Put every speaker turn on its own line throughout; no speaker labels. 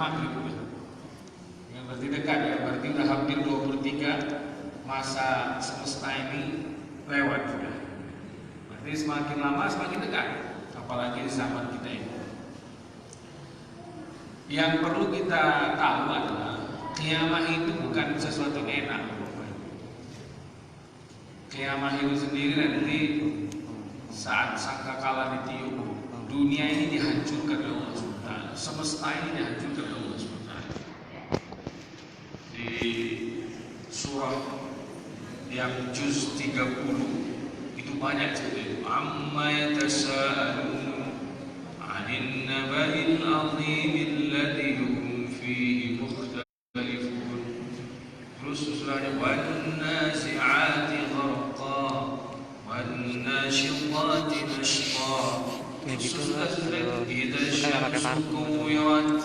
maghrib udah. Ya, berarti dekat ya, berarti udah hampir 2/3 masa semesta ini lewat sudah. Berarti semakin lama semakin dekat, apalagi di zaman kita ini. Yang perlu kita tahu adalah kiamah itu bukan sesuatu yang enak. Kiamah itu sendiri nanti saat sangkakala ditiup, dunia ini dihancurkan oleh Allah SWT. Semesta ini dihancurkan oleh Allah SWT. Di surah yang juz 30 itu banyak cerita. Amma yatasaalun 'anil naba'il 'azimil ladzi hum fihi mukhtalifun. Terus susulnya wan nazi'ati gharqa wan nasyitati nashqa. Sudah kita syamsu kuwirat.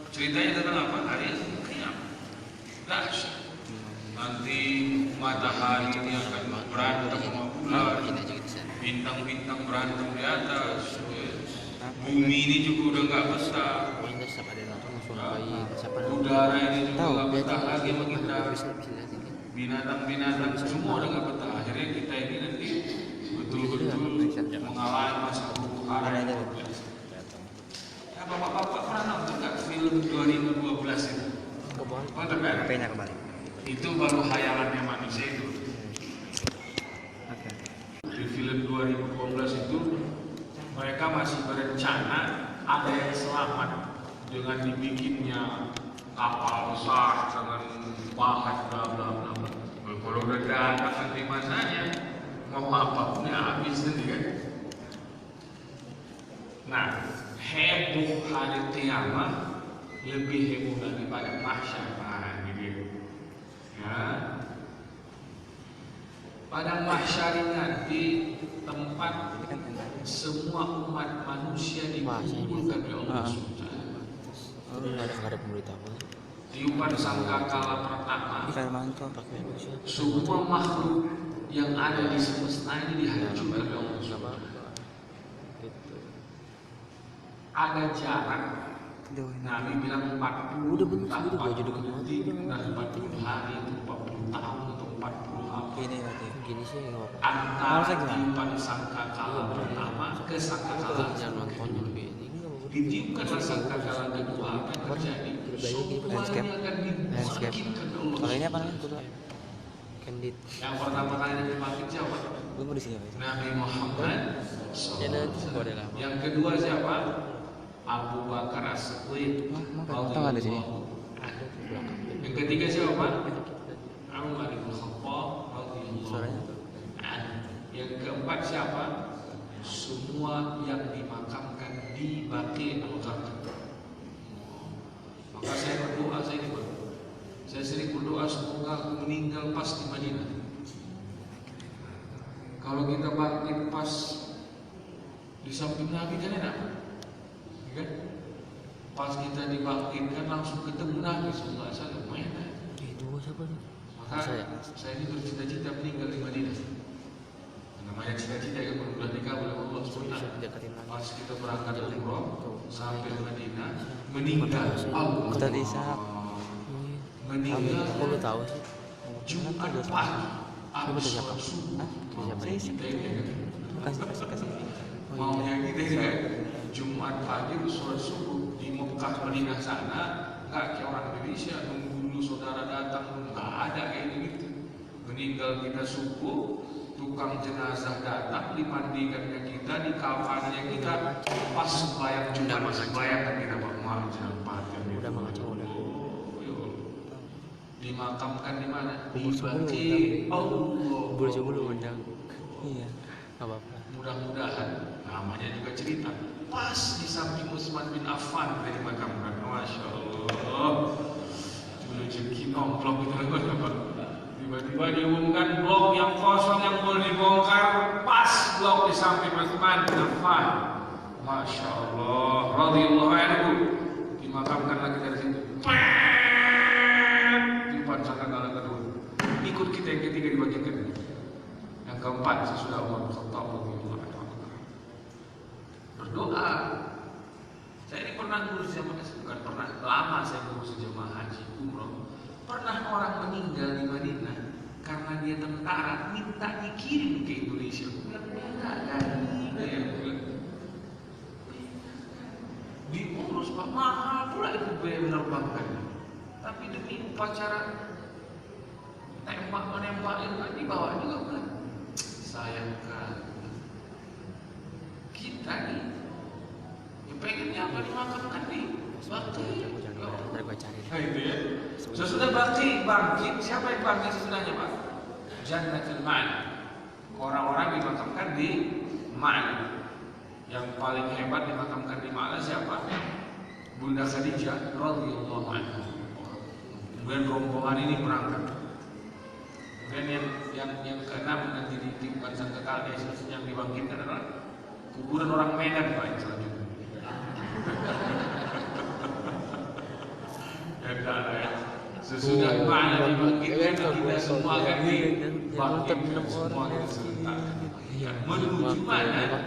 Ceritanya tentang apa? Hari kiamat. Dahsyat. Nanti matahari ini akan berantem sama bulan, bintang-bintang berantem di atas, bumi ini juga udah nggak betah, udara ini juga nggak betah lagi sama kita, binatang-binatang semua udah nggak betah. Akhirnya kita ini nanti betul-betul mengalami masa huru hara. Ya, bapak-bapak pernah nonton nggak film 2012 itu? Nonton kan?
Kembali.
Itu baru khayalannya manusia itu. Di film 2012 itu mereka masih berencana ada yang selamat dengan dibikinnya kapal besar dengan bahan bla bla bla. Kalau udah datang nanti masanya mau apapun ya habis nanti kan. Nah, heboh hari kiamat lebih heboh daripada mahsyar. Ya. Pada mahsyar nanti tempat semua umat manusia dikumpulkan oleh Allah SWT.
Ada pemberitahuan.
Tiupan sangkakala pertama, semua makhluk yang ada di semesta ini dihancurkan oleh Allah SWT. Ada jarak. Nabi bilang 40 tahun, 40 hari itu 40 tahun atau 40 hari.
Gini sih
Antara tiupan sangkakala pertama ke sangkakala kedua. Ditiupkan sangkakala kedua, apa yang terjadi? Semuanya akan dibangkitkan Allah.
Kalau ini apa namanya? Candid.
Yang pertama kali dibangkit siapa?
Belum di sini.
Nabi Muhammad. Yang kedua siapa? Abu Bakar As-Siddiq.
Ada sini.
Yang ketiga siapa? Umar bin Khattab radhiyallahu anhu. Yang keempat siapa? Semua yang dimakamkan di Baqi al-Gharqad. Maka saya berdoa, saya sering berdoa semoga aku meninggal pas di Madinah. Kalau kita bangkit pas di samping Nabi kan enak. Kan? Pas kita dibangkitkan langsung ketemu Nabi sallallahu alaihi wasallam. Maka saya ini bercita-cita meninggal di Madinah. Namanya cita-cita yang sudah dikabul oleh Allah SWT. Pas kita berangkat umroh sampai Madinah meninggal Allah. Meninggal Jumat pagi. Maunya kita kan Jumat pagi sholat subuh di Mekah Madinah sana, nggak kayak orang Indonesia nunggu dulu saudara datang, nggak ada kayak gitu. Meninggal kita subuh, tukang jenazah datang, dimandikan ke kita, di kafannya kita, pas sembahyang Jumat sembahyang kita maaf jangan pakai.
Udah mengacau udah.
Dimakamkan di mana? Di Baqi.
Boleh sebelum undang. Iya. Apa-apa.
Mudah-mudahan namanya juga cerita. Pas di samping Utsman bin Affan dari dimakamkan. Masya Allah. Rezeki nomplok itu tiba-tiba diumumkan blok yang kosong yang boleh dibongkar, pas blok di samping Utsman bin Affan. Masya Allah. Radhiyallahu anhu. Dimakamkan lagi dari situ. Tiupan sangkakala kedua. Ikut kita yang ketiga dibagikan. Yang keempat sesudah Umar bin Khattab radhiyallahu anhu berdoa. Saya ini pernah dulu zaman bukan pernah, lama saya ngurus jemaah haji umroh, pernah orang meninggal di Madinah karena dia tentara, minta dikirim ke Indonesia. Dia nggak ada, diurus Pak, mahal pula itu biaya menerbangkan. Tapi demi upacara tembak menembakin kan dibawa juga kan. Sayang kan kita nih yang pengennya apa dimakamkan di bakti.
Ntar gue cari deh.
Nah itu ya. Sesudah bakti bangkit, siapa yang bangkit sesudahnya Pak? Jannatul Ma'la. Orang-orang dimakamkan di Ma'la. Yang paling hebat dimakamkan di Ma'la siapa? Bunda Khadijah radhiyallahu anha. Kemudian rombongan ini berangkat. Kemudian yang keenam nanti ditimpan sangkakala yang dibangkitkan adalah kuburan orang Medan Pak yang selanjutnya. Ya. Sesudah Ma'la dibangkitkan kita semua akan dibangkitkan semua serentak. Menuju mana?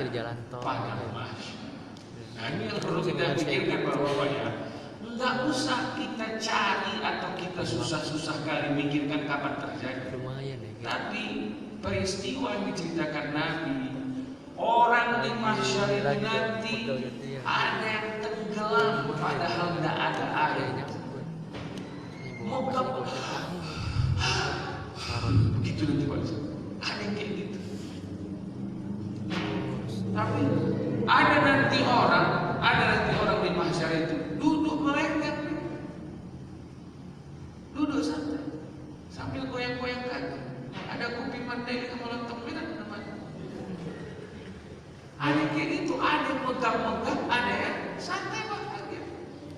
Pada Mahsyar. Nah ini yang perlu kita pikirkan bahwa nggak usah kita cari atau kita susah-susah kali mikirkan kapan terjadi. Tapi peristiwa yang diceritakan Nabi, orang di Mahsyar itu nanti ada yang tenggelam padahal tidak ada air. Mogok begitu nanti Pak. Ada yang kayak gitu. Tapi ada nanti orang di Mahsyar itu duduk melengket, duduk santai sambil goyang-goyang kaki. Ada kuping mandiri sama lontong merah namanya. Ada kayak gitu, ada yang megang-megang, ada yang santai banget.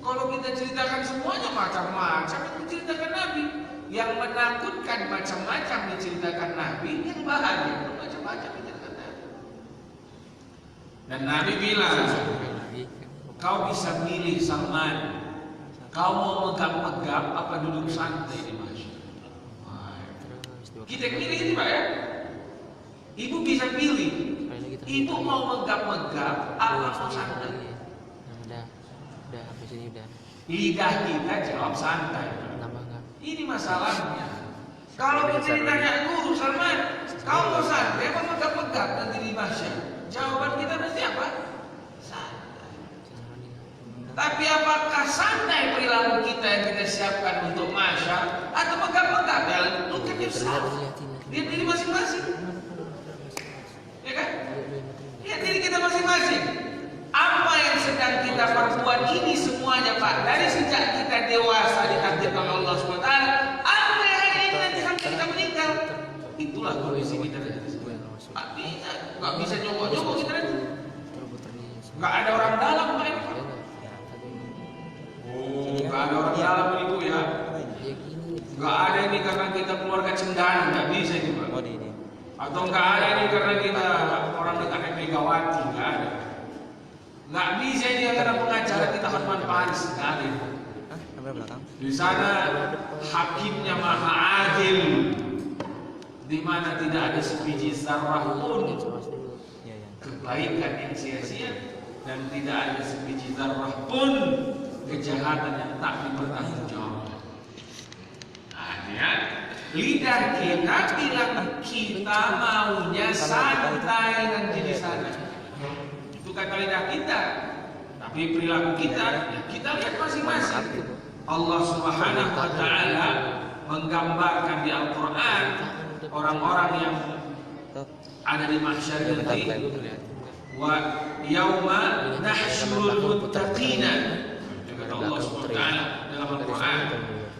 Kalau kita ceritakan semuanya macam-macam, itu ceritakan Nabi. Yang menakutkan macam-macam diceritakan Nabi, yang bahagia macam-macam diceritakan Nabi. Dan Nabi bilang, kau bisa milih Salman, kau mau megang-megang apa duduk santai di Mahsyar. Kita pilih ini Pak ya. Ibu bisa pilih. Ibu mau megang-megang apa mau santai.
Udah habis ini udah.
Lidah kita jawab santai. Ini masalahnya. Kalau kita ditanya Guru Salman, kau mau santai apa megang-megang nanti di Mahsyar? Jawaban kita nanti apa? Santai. Tapi apakah santai perilaku kita yang kita siapkan untuk Mahsyar atau megang-megang? Ya, mungkin lihat diri masing-masing. Ya kan? Lihat diri kita masing-masing. Apa yang sedang kita perbuat ini semuanya Pak, dari sejak kita dewasa ditakdirkan Allah SWT, apa yang hari ini nanti sampai kita meninggal, itulah kondisi kita nanti semua. Nggak bisa nyogok-nyogok kita nanti. Nggak ada orang dalam Pak ini Pak. Oh, nggak ada orang dalam ini Bu ya. Nggak ada ini karena kita keluarga cendana, nggak bisa ini Pak. Atau nggak ada ini karena kita orang dekatnya Megawati, nggak ada. Nggak bisa ini karena pengacara kita Hotman Paris, nggak ada. Di sana hakimnya maha adil, di mana tidak ada sebiji zarrah pun kebaikan yang sia-sia dan tidak ada sebiji zarrah pun kejahatan yang tak dipertanggungjawabkan. Lidah kita bilang kita maunya santai nanti di sana. Itu kata lidah kita. Tapi perilaku kita, ya kita lihat masing-masing. Allah Subhanahu wa taala menggambarkan di Al-Qur'an orang-orang yang ada di mahsyar nanti. Wa yauma nahsyurul muttaqina. Kata Allah Subhanahu wa taala dalam Al-Qur'an.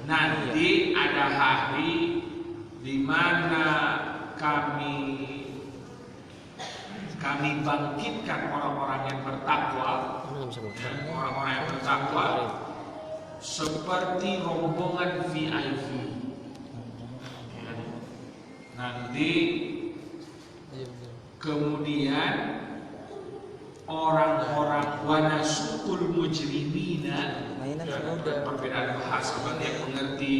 Nanti ada hari di mana kami bangkitkan orang-orang yang bertakwa, orang-orang yang bertakwa seperti rombongan VIP. Nanti kemudian orang-orang wanasukul mujrimina, perbedaan bahasa bagi yang mengerti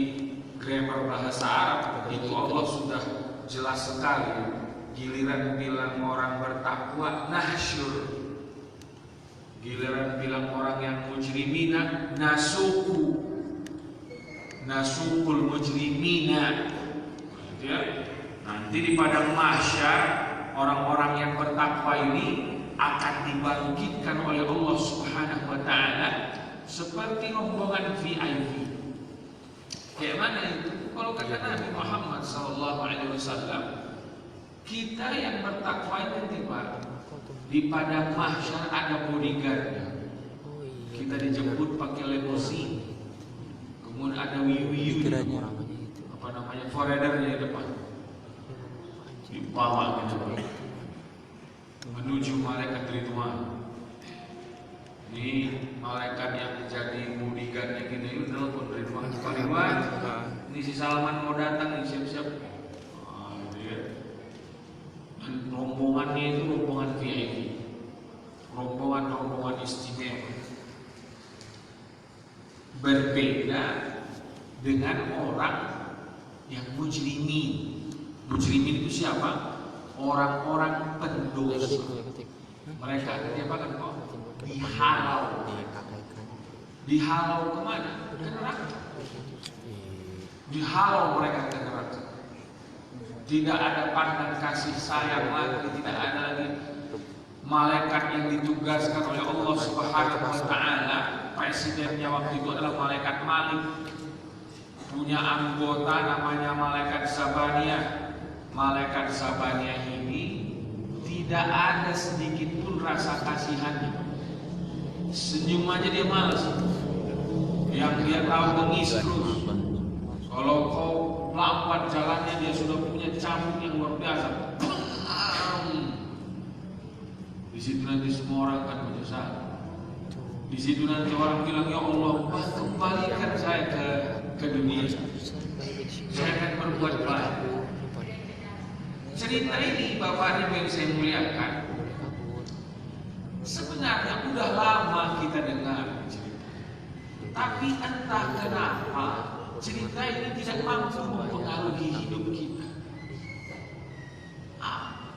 grammar bahasa Arab itu Allah sudah jelas sekali. Giliran bilang orang bertakwa nahsyur, Giliran bilang orang yang mujrimina, nasukul mujrimina, gitu ya. Nanti di padang mahsyar orang-orang yang bertakwa ini akan dibangkitkan oleh Allah Subhanahu wa taala seperti rombongan VIP. Kayak mana itu? Kalau kata Nabi Muhammad SAW, kita yang bertakwa itu di padang mahsyar ada bodyguardnya. Kita dijemput pakai limousine, kemudian ada wiwi apa namanya foradernya di depan, dibawa gitu menuju malaikat Ridwan. Ini malaikat yang menjadi bodyguardnya kita itu telepon Ridwan. Pak Ridwan, ini si Salman mau datang nih, siap-siap. Gitu ya. Dan rombongannya itu rombongan VIP, rombongan istimewa. Berbeda dengan orang yang mujrimin. Mujrimin itu siapa? Orang-orang pendosa. Mereka diapakan kok? Dihalau kemana? Ke neraka. Dihalau mereka ke neraka. Tidak ada pandang kasih sayang lagi, tidak ada lagi malaikat yang ditugaskan oleh Allah Subhanahu wa taala. Presidennya waktu itu adalah malaikat Malik. Punya anggota namanya malaikat Zabaniyah. Malaikat Zabaniyah ini tidak ada sedikit pun rasa kasihannya. Senyum aja dia malas. Yang dia tahu bengis terus. Kalau kau lambat jalannya, dia sudah punya cambuk yang luar biasa. Di situ nanti semua orang akan menyesal. Di situ nanti orang bilang, ya Allah, kembalikan saya ke dunia. Saya akan berbuat baik. Cerita ini Bapak Ibu yang saya muliakan, sebenarnya udah lama kita dengar cerita. Tapi entah kenapa cerita ini tidak mampu mempengaruhi hidup kita.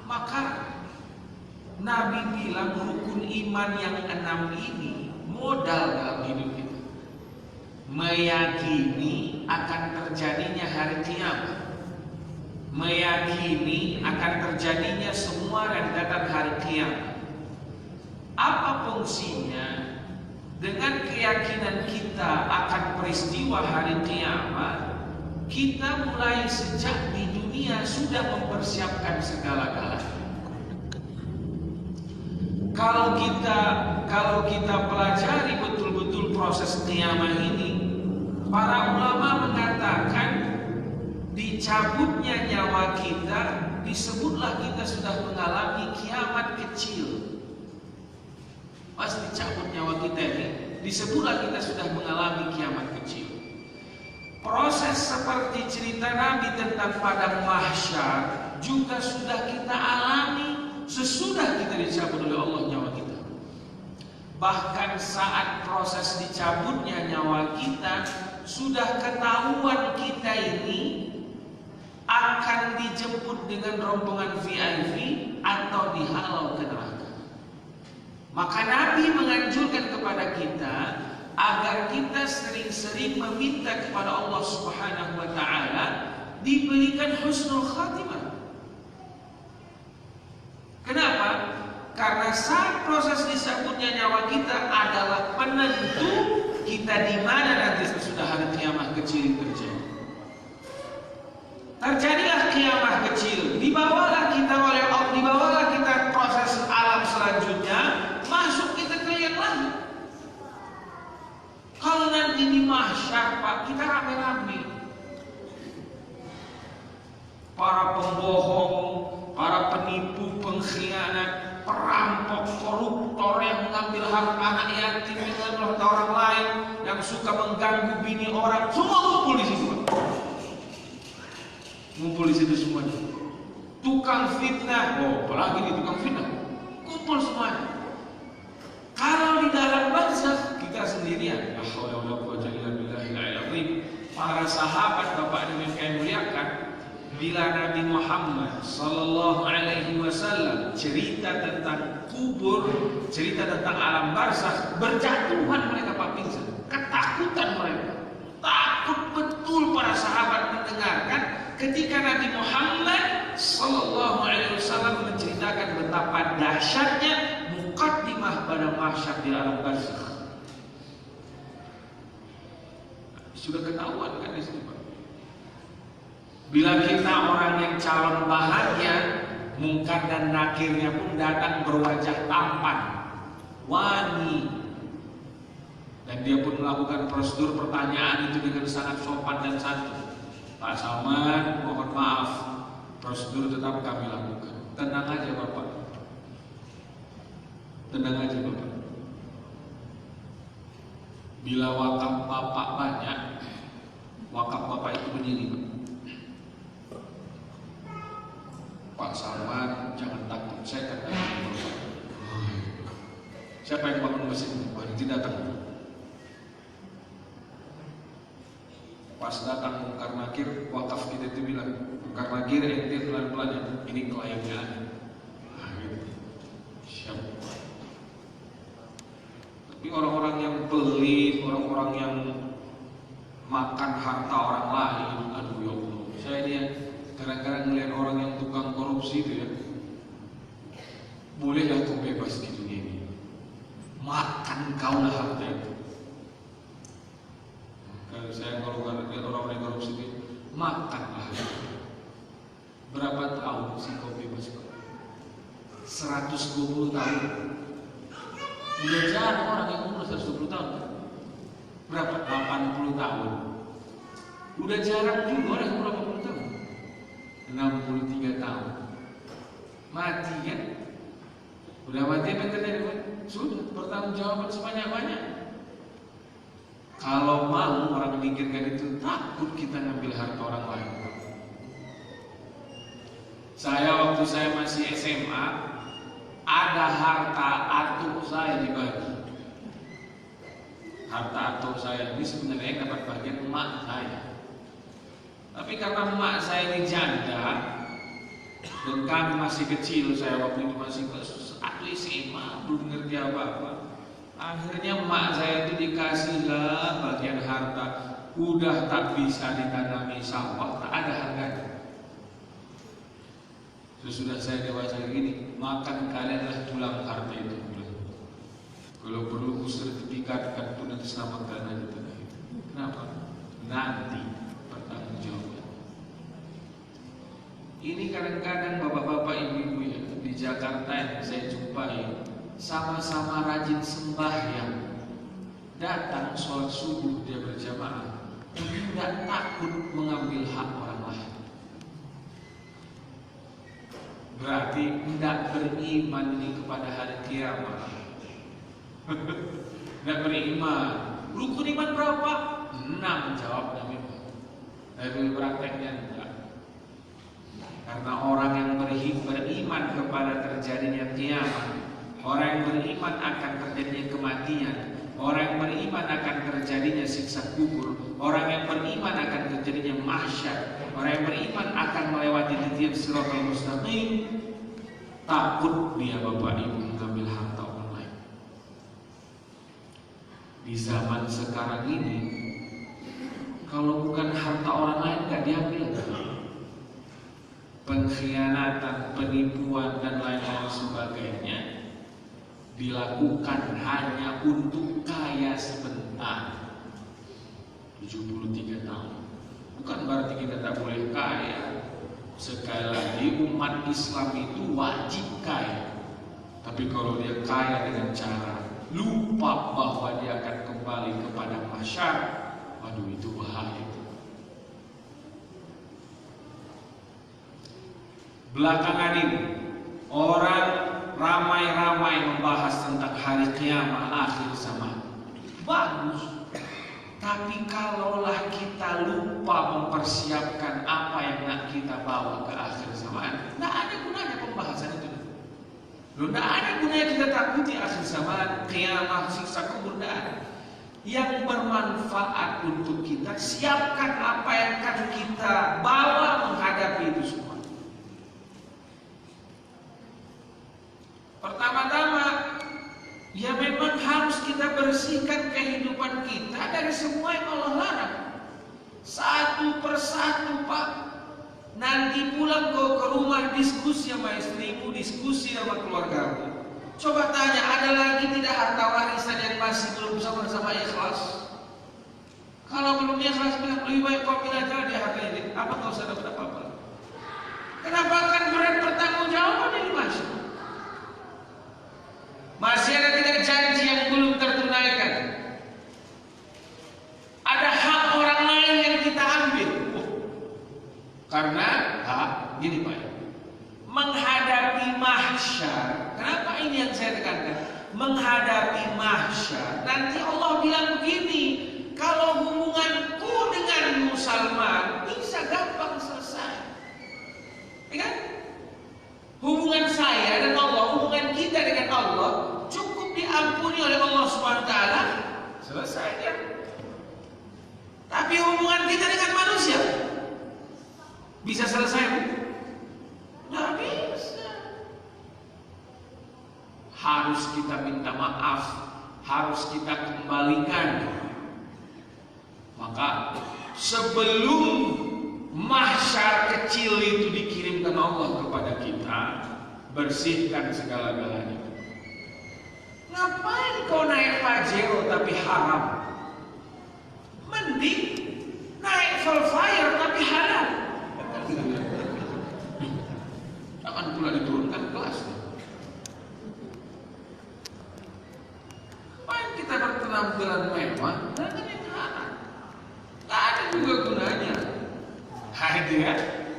Maka Nabi bilang rukun iman yang 6 ini modal dalam hidup kita. Meyakini akan terjadinya hari kiamat, meyakini akan terjadinya semua rentetan hari kiamat. Apa fungsinya? Dengan keyakinan kita akan peristiwa hari kiamat, kita mulai sejak di dunia sudah mempersiapkan segala-galanya. Kalau kita pelajari betul-betul proses kiamat ini, para ulama mengatakan dicabutnya nyawa kita disebutlah kita sudah mengalami kiamat kecil. Pas dicabut nyawa kita ini disebutlah kita sudah mengalami kiamat kecil. Proses seperti cerita Nabi tentang padang mahsyar juga sudah kita alami sesudah kita dicabut oleh Allah nyawa kita. Bahkan saat proses dicabutnya nyawa kita, sudah ketahuan kita ini akan dijemput dengan rombongan VIP atau dihalau ke neraka. Maka Nabi menganjurkan kepada kita agar kita sering-sering meminta kepada Allah Subhanahu wa taala diberikan husnul khatimah. Kenapa? Karena saat proses disambutnya nyawa kita adalah penentu kita di mana nanti sesudah hari kiamat kecil terjadi. Terjadilah kiamat kecil, dibawalah kita proses alam selanjutnya, masuk kita ke yang lain. Kalau nanti di mahsyar Pak, kita rame-rame. Para pembohong, para penipu, pengkhianat, perampok, koruptor yang mengambil harta anak yatim, yang mengambil harta orang lain, yang suka mengganggu bini orang, semua ngumpul di situ. Ngumpul di situ semuanya. Tukang fitnah, apalagi di tukang fitnah, kumpul semuanya. Kalau di dalam barzakh kita sendirian, para sahabat Bapak yang kami muliakan, bila Nabi Muhammad Sallallahu Alaihi Wasallam cerita tentang kubur, cerita tentang alam barzakh, berjatuhan mereka Pak pingsan, ketakutan mereka, takut betul para sahabat mendengarkan ketika Nabi Muhammad Sallallahu Alaihi Wasallam menceritakan betapa dahsyatnya muqaddimah pada mahsyar di alam barzakh. Sudah ketahuan kan di sini Pak. Bila kita orang yang calon bahagia, mungkar dan nakirnya pun datang berwajah tampan, wani, dan dia pun melakukan prosedur pertanyaan itu dengan sangat sopan dan santun. Pak Salman, mohon maaf, prosedur tetap kami lakukan. Tenang aja Bapak, tenang aja Bapak. Bila wakaf Bapak banyak, wakaf Bapak itu berdiri Pak Salman, jangan takut, saya akan datang. Siapa yang bangun mesin? Wah, tidak datang. Pas datang mungkar nakir, wakaf kita itu bilang, mungkar nakir ente pelan-pelan ya, ini kliennya. Nah, gitu. Siap. Tapi orang-orang yang pelit, orang-orang yang makan harta orang lain, aduh ya Allah. Saya ini kadang-kadang ngelihat orang yang tukang korupsi itu ya, bolehlah kau bebas di dunia ini, makan kau lah harta itu. Kalau saya lihat orang yang korupsi itu, makanlah. Berapa tahun sih kau bebas? 120 tahun. Udah jarang orang yang umur 120 tahun. Berapa? 80 tahun. Udah jarang juga orang yang umur 80 tahun. 63 tahun. Mati kan? Udah mati apa terjadi? Sudah bertanggung jawaban sebanyak-banyak. Kalau mau orang memikirkan itu, takut kita ngambil harta orang lain. Waktu saya masih SMA, ada harta atuk saya dibagi. Harta atuk saya ini sebenarnya dapat bagian emak saya. Tapi karena emak saya ini janda dan kami masih kecil, saya waktu itu masih kelas 1 SMA, belum ngerti apa-apa. Akhirnya emak saya itu dikasihlah bagian harta, udah tak bisa ditanami sawah, tak ada harganya. Sesudah saya dewasa gini, makan kalianlah tulang harta itu. Kalau perlu sertifikatkan pun nanti selamatkan aja tanah itu. Kenapa? Nanti bertanggung jawab. Ini kadang-kadang bapak-bapak ibu-ibu ya di Jakarta yang saya jumpai sama-sama rajin sembahyang, datang sholat subuh dia berjamaah, tidak takut mengambil hak orang lain. Berarti tidak beriman ini kepada hari kiamat. Tidak beriman. Rukun iman berapa? 6 jawab Nabi. Tapi prakteknya enggak. Karena orang yang beriman kepada terjadinya kiamat, orang yang beriman akan terjadinya kematian, orang yang beriman akan terjadinya siksa kubur, orang yang beriman akan terjadinya mahsyar, orang yang beriman akan melewati titian siratal mustaqim, takut dia Bapak Ibu mengambil harta orang lain. Di zaman sekarang ini, kalau bukan harta orang lain gak diambil. Pengkhianatan, penipuan dan lain-lain sebagainya dilakukan hanya untuk kaya sebentar. 73 tahun. Bukan berarti kita tak boleh kaya. Sekali lagi umat Islam itu wajib kaya. Tapi kalau dia kaya dengan cara lupa bahwa dia akan kembali kepada mahsyar, waduh itu bahaya. Belakangan ini orang ramai-ramai membahas tentang hari kiamat akhir zaman. Bagus. Tapi kalaulah kita lupa mempersiapkan apa yang nak kita bawa ke akhir zaman, tidak ada gunanya pembahasan itu. Tidak ada gunanya kita takuti akhir zaman, kiamat, siksa kubur, tidak ada. Yang bermanfaat untuk kita, siapkan apa yang akan kita bawa menghadapi nanti pulang kau ke rumah diskusi sama istrimu, diskusi sama keluargamu. Coba tanya, ada lagi tidak harta warisan yang masih belum sama-sama ikhlas? Kalau belum ikhlas, lebih baik kau pilih aja di harta ini. Apa kau usah dapat apa-apa? Kenapa kan berat pertanggungjawaban ini masih? Masih ada tidak janji yang belum tertunaikan? Ada hak orang lain yang kita ambil. Karena gini Pak, menghadapi mahsyar. Kenapa ini yang saya tekankan? Menghadapi mahsyar. Nanti Allah bilang begini, kalau hubunganku dengan Salman bisa gampang selesai, ya kan? Hubungan saya dan Allah, hubungan kita dengan Allah cukup diampuni oleh Allah Subhanahu wa taala, selesai kan? Tapi hubungan kita dengan manusia bisa selesai? Nggak bisa. Harus kita minta maaf, harus kita kembalikan. Maka sebelum mahsyar kecil itu dikirimkan Allah kepada kita, bersihkan segala-galanya. Ngapain kau naik Pajero tapi haram? Mending naik Volfire tapi halal. Akan pula diturunkan kelas. Ngapain kita berpenampilan mewah dengan yang haram? Gak ada juga gunanya. Itu ya.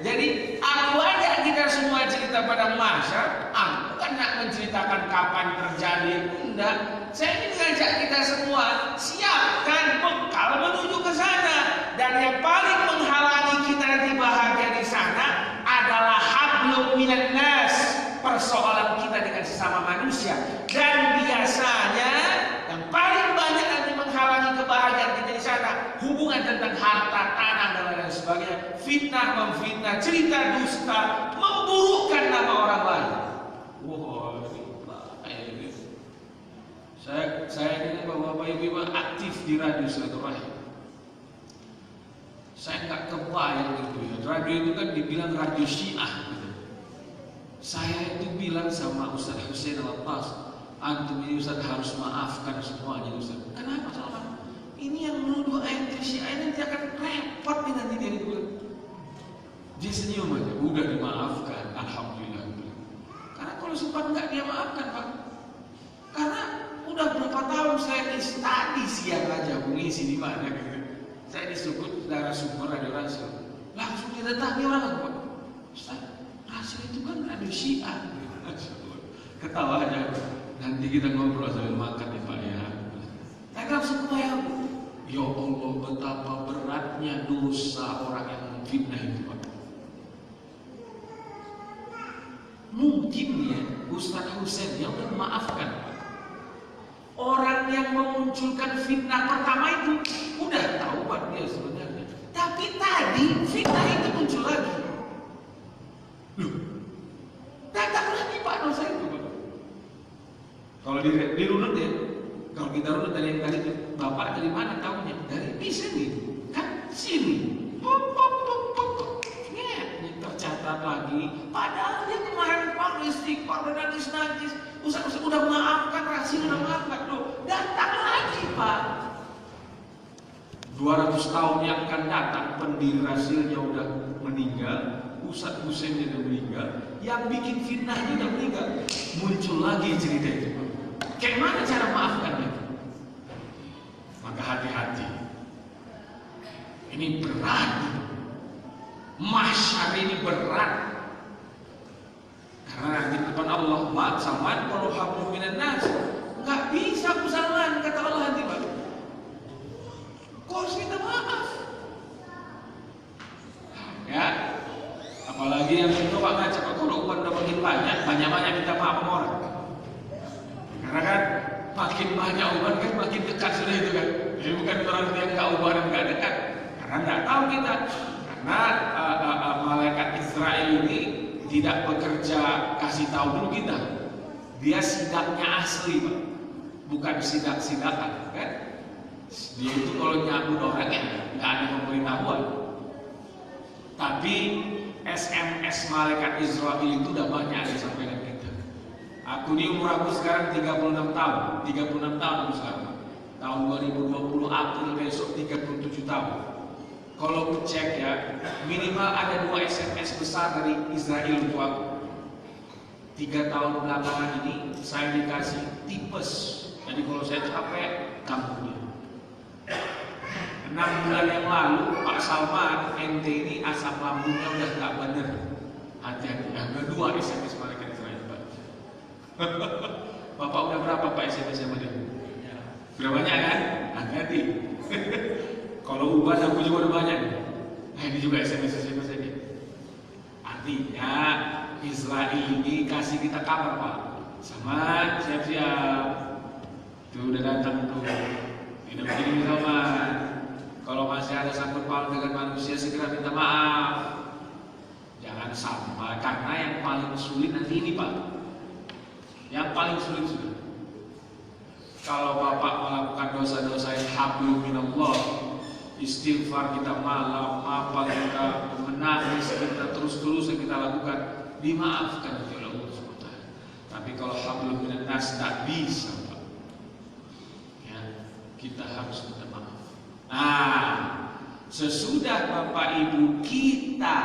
Jadi aku ada kita semua cerita pada masa. Aku kan nak menceritakan kapan terjadi, enggak. Saya ingin mengajak kita semua siapkan bekal menuju ke sana. Dan yang paling menghalangi kita nanti bahagia di sana adalah hablum minan nas, persoalan kita dengan sesama manusia. Dan biasanya yang paling banyak nanti menghalangi kebahagiaan kita di sana hubungan tentang harta, tanah dan lain sebagainya. Fitnah, memfitnah, cerita dusta, memburukkan nama orang lain. Wah, ini saya dengan bapak ibu aktif di radio silaturahim. Saya nggak kebayang gitu ya. Radio itu kan dibilang radio Syiah. Gitu. Saya itu bilang sama Ustaz Hussein Al-Abbas, antum ini Ustaz harus maafkan semuanya Ustaz. Kenapa Salman? Ini yang menuduh ayat Syiah nanti akan repot nih nanti dia itu. Dia senyum aja, udah dimaafkan, alhamdulillah. Karena kalau sempat nggak dia maafkan Pak. Karena udah berapa tahun saya tadi siang aja mengisi di mana gitu. Saya disebut darah sumber radio Rasul. Langsung didatangi orang Pak. Ustaz, Rasul itu kan radio Syiah. Ketawa aja. Nanti kita ngobrol sambil makan ya Pak ya. Saya langsung kebayang. Ya Allah, betapa beratnya dosa orang yang memfitnah itu Pak. Mungkin ya Ustaz Hussein yang udah memaafkan Pak. Orang yang memunculkan fitnah pertama itu udah tahu Pak dia sebenarnya. Tapi tadi fitnah itu muncul lagi. Loh, datang lagi Pak dosa itu Pak. Kalau dirunut ya, kalau kita runut dari yang tadi itu, Bapak dari mana tahunya? Dari sini, kan sini. Tercatat lagi. Padahal dia kemarin Pak istighfar dan nangis-nangis. Ustaz udah maafkan, Rasul udah maafkan. Loh, datang lagi Pak. 200 tahun yang akan datang, pendiri Rasulnya udah meninggal, Ustaz Hussein udah meninggal, yang bikin fitnahnya udah meninggal. Muncul lagi cerita itu Pak. Kayak mana cara maafkannya? Maka hati-hati. Ini berat. Mahsyar ini berat. Karena nanti depan Allah, maaf Salman kalau hablum minan nas. Enggak bisa Salman kata Allah nanti Pak. Kau harus minta maaf. Ya. Apalagi yang itu Pak ngajak kalau uang udah makin banyak minta maaf sama orang. Karena kan makin banyak uban kan makin dekat sudah itu kan. Jadi bukan orang yang nggak uban nggak dekat. Karena nggak tahu kita. Karena malaikat Israel ini tidak bekerja kasih tahu dulu kita. Dia sidaknya asli Pak, bukan sidak-sidakan kan. Dia itu kalau nyambut orang ya nggak ada pemberitahuan. Tapi SMS malaikat Israel itu udah banyak disampaikan kita. Aku di umur aku sekarang 36 tahun. 36 tahun aku sekarang. Tahun 2020 April besok 37 tahun. Kalau aku cek ya, minimal ada 2 SMS besar dari Israel untuk aku. 3 tahun belakangan ini saya dikasih tipes. Jadi kalau saya capek, kamu. 6 bulan yang lalu Pak Salman ente ini asam lambungnya udah gak bener. Hati-hati. Yang kedua SMS malaikat Israel. Bapak udah berapa Pak SMS sama dia? Udah banyak kan? Hati-hati. Kalau uban aku juga udah banyak. Nah ini juga SMS aja. Artinya Israel ini kasih kita kabar Pak. Sama siap-siap. Tuh udah datang tuh. Tidak begini sama. Kalau masih ada sangkut paut dengan manusia segera minta maaf. Jangan sampai, karena yang paling sulit nanti ini Pak. Yang paling sulit sudah. Kalau Bapak melakukan dosa-dosa yang hablum minallah, istighfar kita malam, apa kita menangis, kita terus-terus yang kita lakukan, dimaafkan oleh Allah SWT. Tapi kalau hablum minannas tak bisa Pak. Ya, kita harus minta maaf. Nah, sesudah Bapak Ibu kita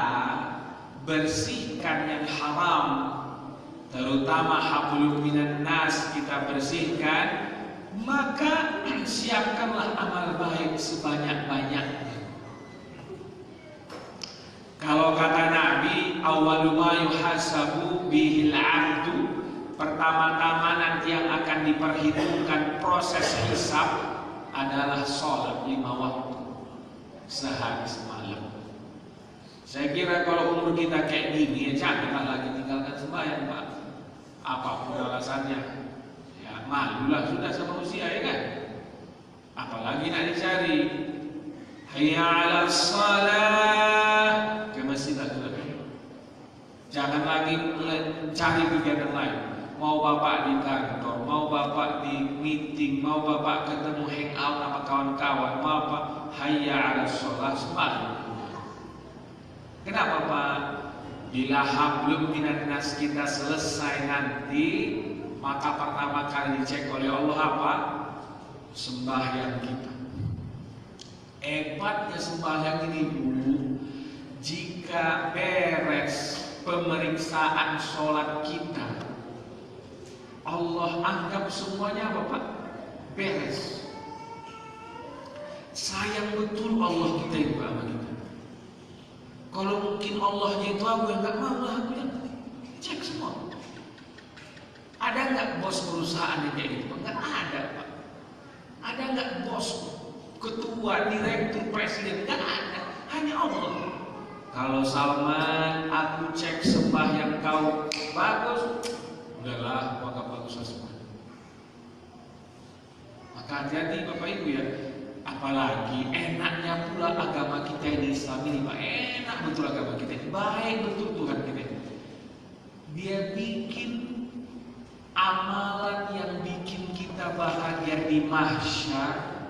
bersihkan yang haram, terutama hablum minan nas kita bersihkan, maka siapkanlah amal baik sebanyak-banyaknya. Kalau kata Nabi, awwalu ma yuhasabu bihil 'abdu, pertama-tama nanti yang akan diperhitungkan proses hisab adalah sholat 5 waktu sehari semalam. Saya kira kalau umur kita kayak gini ya janganlah lagi tinggalkan sembahyang Pak. Apapun alasannya, ya malulah sudah sama usia ya kan. Apalagi nak dicari. Hayya 'alas shalah, ke masjid sudah. Jangan lagi cari kegiatan lain. Mau Bapak di kantor, mau Bapak di meeting, mau Bapak ketemu hangout sama kawan-kawan, mau apa? Hayya 'alas shalah, sembahyang. Kenapa Pak? Bila hablum minan nas kita selesai nanti, maka pertama kali dicek oleh Allah apa? Sembahyang kita. Hebatnya sembahyang ini Bu, jika beres pemeriksaan sholat kita, Allah anggap semuanya apa Pak? Beres. Sayang betul Allah kita itu sama kita. Kalau mungkin Allahnya itu aku yang gak mau lah, aku yang cek semua. Ada nggak bos perusahaan yang kayak gitu? Nggak ada Pak. Ada nggak bos, ketua, direktur, presiden? Nggak ada. Hanya Allah. Kalau Salman, aku cek sembahyang kau bagus, udahlah, maka bagus semua. Maka hati-hati Bapak Ibu ya. Apalagi enaknya pula agama kita ini Islam ini Pak. Enak betul agama kita ini. Baik betul Tuhan kita ini. Dia bikin amalan yang bikin kita bahagia di mahsyar,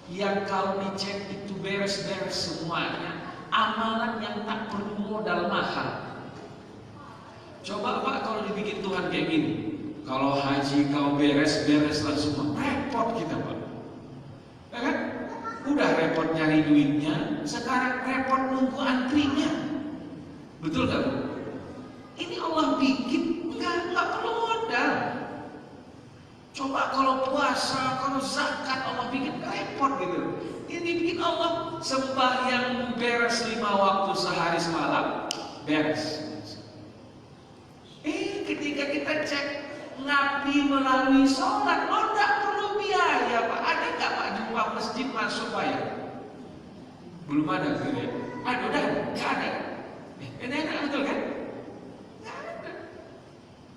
yang kalau dicek itu beres-beres semuanya. Amalan yang tak perlu modal mahal. Coba Pak kalau dibikin Tuhan kayak gini. Kalau haji kau beres-bereslah semua. Repot kita Pak. Ya kan? Udah repot nyari duitnya, sekarang repot nunggu antrinya. Betul gak Bu? Ini Allah bikin nggak perlu modal. Coba kalau puasa, kalau zakat Allah bikin repot gitu. Ini bikin Allah sembahyang beres 5 waktu sehari semalam beres. Ketika kita cek Nabi melalui sholat, lo nggak perlu biaya Pak. Ada nggak Pak jumpa masjid masuk bayar? Belum ada gitu ya. Aduh, udah nggak ada. Ini enak betul kan? Nggak ada.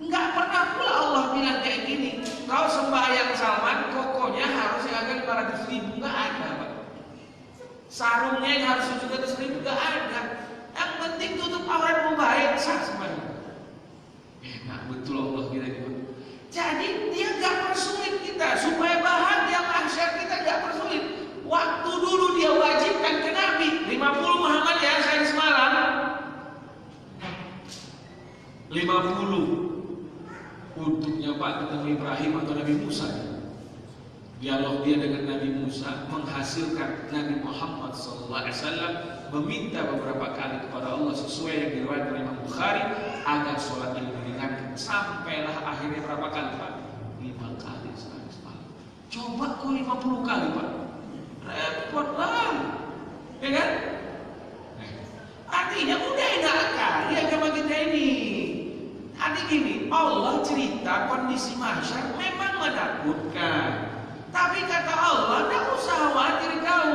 Nggak pernah pula Allah bilang kayak gini. Kau sembahyang Salman, kokonya harus yang agak 500.000, nggak ada Pak. Sarungnya yang harus 700.000, nggak ada. Yang penting tutup auratmu baik, sah semuanya. Enak betul Allah kita gitu. Jadi dia gak persulit kita supaya bahagia mahsyar kita gak persulit. Waktu dulu dia wajibkan ke Nabi 50 Muhammad ya saya semalam. untuk nyoba ketemu Ibrahim atau Nabi Musa. Dialog dia dengan Nabi Musa menghasilkan Nabi Muhammad SAW meminta beberapa kali kepada Allah sesuai yang diriwayatkan oleh Imam Bukhari agar sholat ini diringankan. Sampailah akhirnya berapa kali Pak? 5 kali sehari semalam. Coba kok 50 kali Pak? Repot lah, ya kan? Artinya udah enak kali agama kita ini. Artinya gini, Allah cerita kondisi masyarakat memang menakutkan. Tapi kata Allah, tidak usah khawatir kau.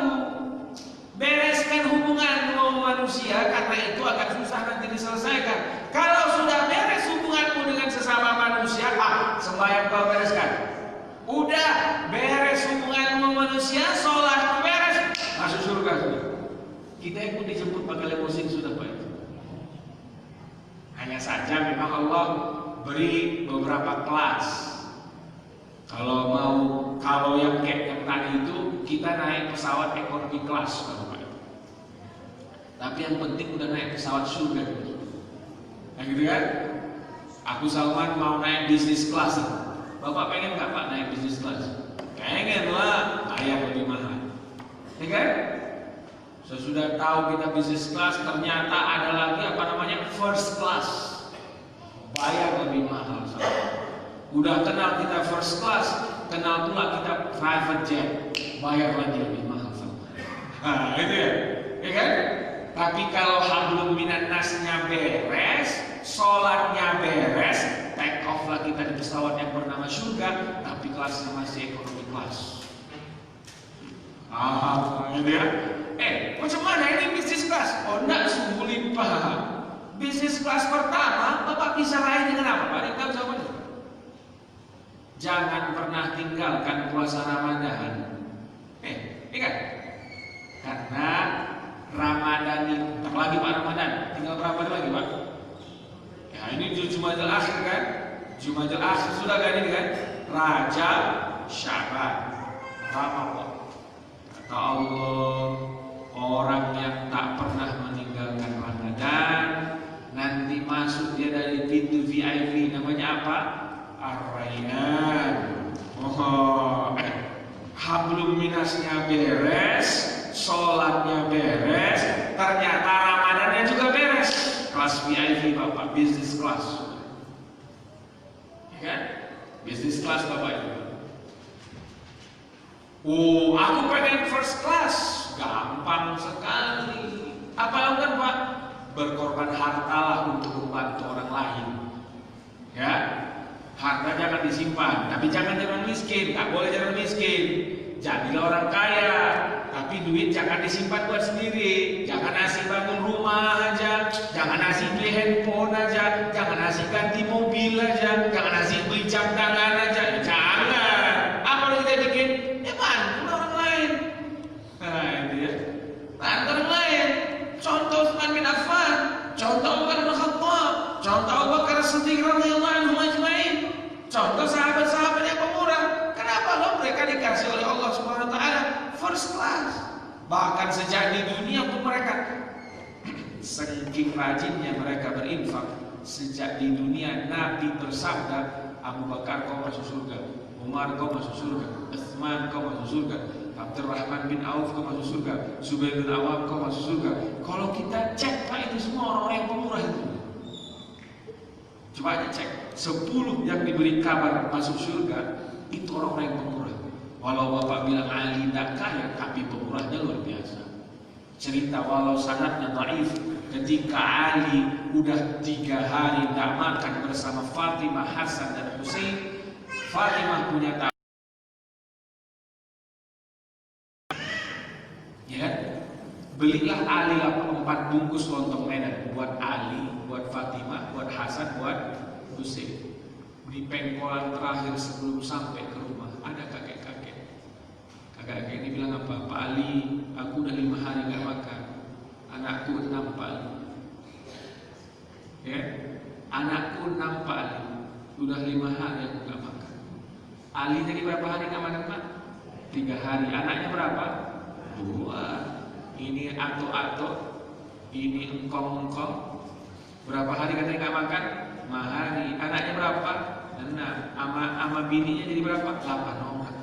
Bereskan hubunganmu manusia, karena itu akan susah nanti diselesaikan. Kalau sudah beres hubunganmu dengan sesama manusia, sembahyang kau bereskan. Udah beres hubunganmu manusia, sholat beres, masuk surga sudah. Kita yang pun dijemput pakai limosin sudah Pak. Hanya saja memang Allah beri beberapa kelas. Kalau yang tadi itu kita naik pesawat ekonomi kelas Bapak. Tapi yang penting udah naik pesawat surga. Nah gitu kan? Aku Salman mau naik bisnis kelas. Bapak pengen nggak Pak naik bisnis kelas? Pengen lah, bayar lebih mahal. Ya kan? Sesudah tahu kita bisnis kelas, ternyata ada lagi first class. Bayar lebih mahal. Udah kenal kita first class, kenal pula kita private jet, bayar lagi lebih mahal. Nah, itu ya kan? Tapi kalau hablum minan nasnya beres, sholatnya beres, take off lah kita di pesawat yang bernama surga, tapi kelasnya masih ekonomi kelas. Gitu ya? Macam mana ini bisnis kelas? Oh, enggak, sungguh limpah. Bisnis kelas pertama, Bapak bisa raih dengan apa? Pak, tahu jawabannya? Jangan pernah tinggalkan puasa Ramadan. Ingat, karena Ramadan ini lagi Pak Ramadan, tinggal berapa hari lagi Pak? Ya ini Jumadil Akhir kan? Jumadil Akhir sudah kan ini kan? Rajab, Syaban, Ramadan. Kata Allah, orang yang tak pernah meninggalkan Ramadan nanti masuk dia dari pintu VIP, namanya apa? Ar-Rayyan. Hablum minasnya beres, sholatnya beres, ternyata Ramadannya juga beres. Kelas VIP Bapak, bisnis kelas. Ya kan? Bisnis kelas Bapak itu. Aku pengen first class. Gampang sekali. Apa lakukan Pak? Berkorban hartalah untuk membantu orang lain. Ya, harta jangan disimpan, tapi jangan miskin. Tak boleh jangan miskin. Jadilah orang kaya, tapi duit jangan disimpan buat sendiri. Jangan asik bangun rumah aja, jangan asik beli handphone aja, jangan asik ganti mobil aja, jangan asik beli jam tangan aja. Jangan. Apa yang kita bikin? Bantu orang lain. Nah itu ya, bantu orang lain. Contoh Utsman bin Affan, contoh Umar bin Khattab, contoh Abu Bakar Siddiq radhiyallahu anhum ajmain, contoh sahabat-sahabat yang pemurah. Kenapa loh mereka dikasih oleh Allah Subhanahu wa taala first class? Bahkan sejak di dunia pun mereka saking rajinnya mereka berinfak. Sejak di dunia Nabi bersabda, Abu Bakar kau masuk surga, Umar kau masuk surga, Utsman kau masuk surga, Abdurrahman bin Auf kau masuk surga, Zubair bin Awam kau masuk surga. Kalau kita cek Pak, itu semua orang-orang yang pemurah itu. Coba aja cek 10 yang diberi kabar masuk surga, itu orang-orang yang pemurah. Walau Bapak bilang Ali tidak kaya, tapi pemurahnya luar biasa. Cerita walau sanadnya dhaif, ketika Ali udah 3 hari tidak makan bersama Fatimah, Hasan dan Husain, Fatimah punya ya, belilah Ali 4 bungkus lontong Medan buat Ali, buat Fatimah, buat Hasan, buat Husain. Di pengkolan terakhir sebelum sampai ke rumah ada kakek-kakek. Kakek-kakek ini bilang apa? Pak Ali, aku udah 5 hari gak makan. Anakku 6 Pak Ali. Ya, anakku 6 Pak Ali. Udah 5 hari aku gak makan. Ali jadi berapa hari gak makan Pak? 3 hari. Anaknya berapa? 2. Ini ato-ato, ini engkong-engkong. Berapa hari katanya gak makan? mahari. Anaknya berapa? 6. Ama bininya jadi berapa? 8 orang.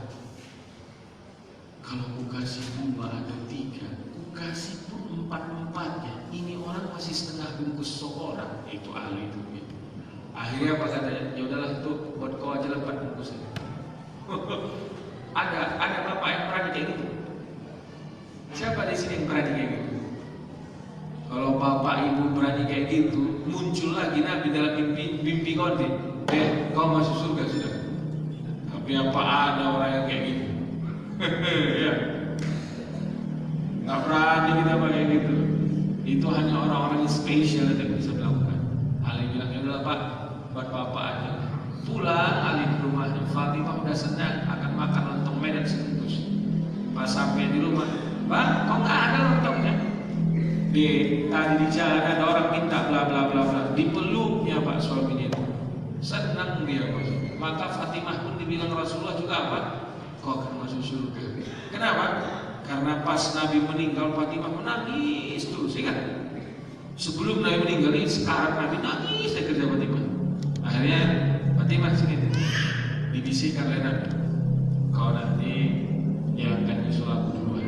Kalau ku kasih 2 atau 3, ku kasih pun 4-4-nya. Ini orang masih setengah bungkus seorang. Itu ahli itu. Akhirnya apa katanya? Ya udahlah itu buat kau aja 4 bungkus. Ada bapak yang berani kayak gitu. Siapa di sini yang berani kayak gitu? Kalau bapak ibu berani kayak gitu, muncul lagi Nabi dalam mimpi konti. Kau masuk surga sudah. Tapi apa ada orang yang kayak gitu? Ya. Nggak berani kita pakai gitu. Itu hanya orang-orang yang spesial yang bisa melakukan. Ali bilang, ya udah Pak, buat bapak aja. Pulang Ali di rumahnya. Fatimah udah senang akan makan lontong Medan sebungkus. Pas sampai di rumah, Pak, kok nggak ada lontongnya? Tadi di jalan ada orang minta bla bla bla bla. Dipeluknya Pak suaminya itu. Senang dia Pak. Maka Fatimah pun dibilang Rasulullah juga apa? Kau akan masuk surga. Kenapa? Karena pas Nabi meninggal Fatimah menangis terus, ya kan? Sebelum Nabi meninggal ini sekarang Nabi nangis saya kerja Fatimah. Akhirnya Fatimah sini dibisikkan oleh Nabi. Kau nanti yang akan nyusul aku duluan.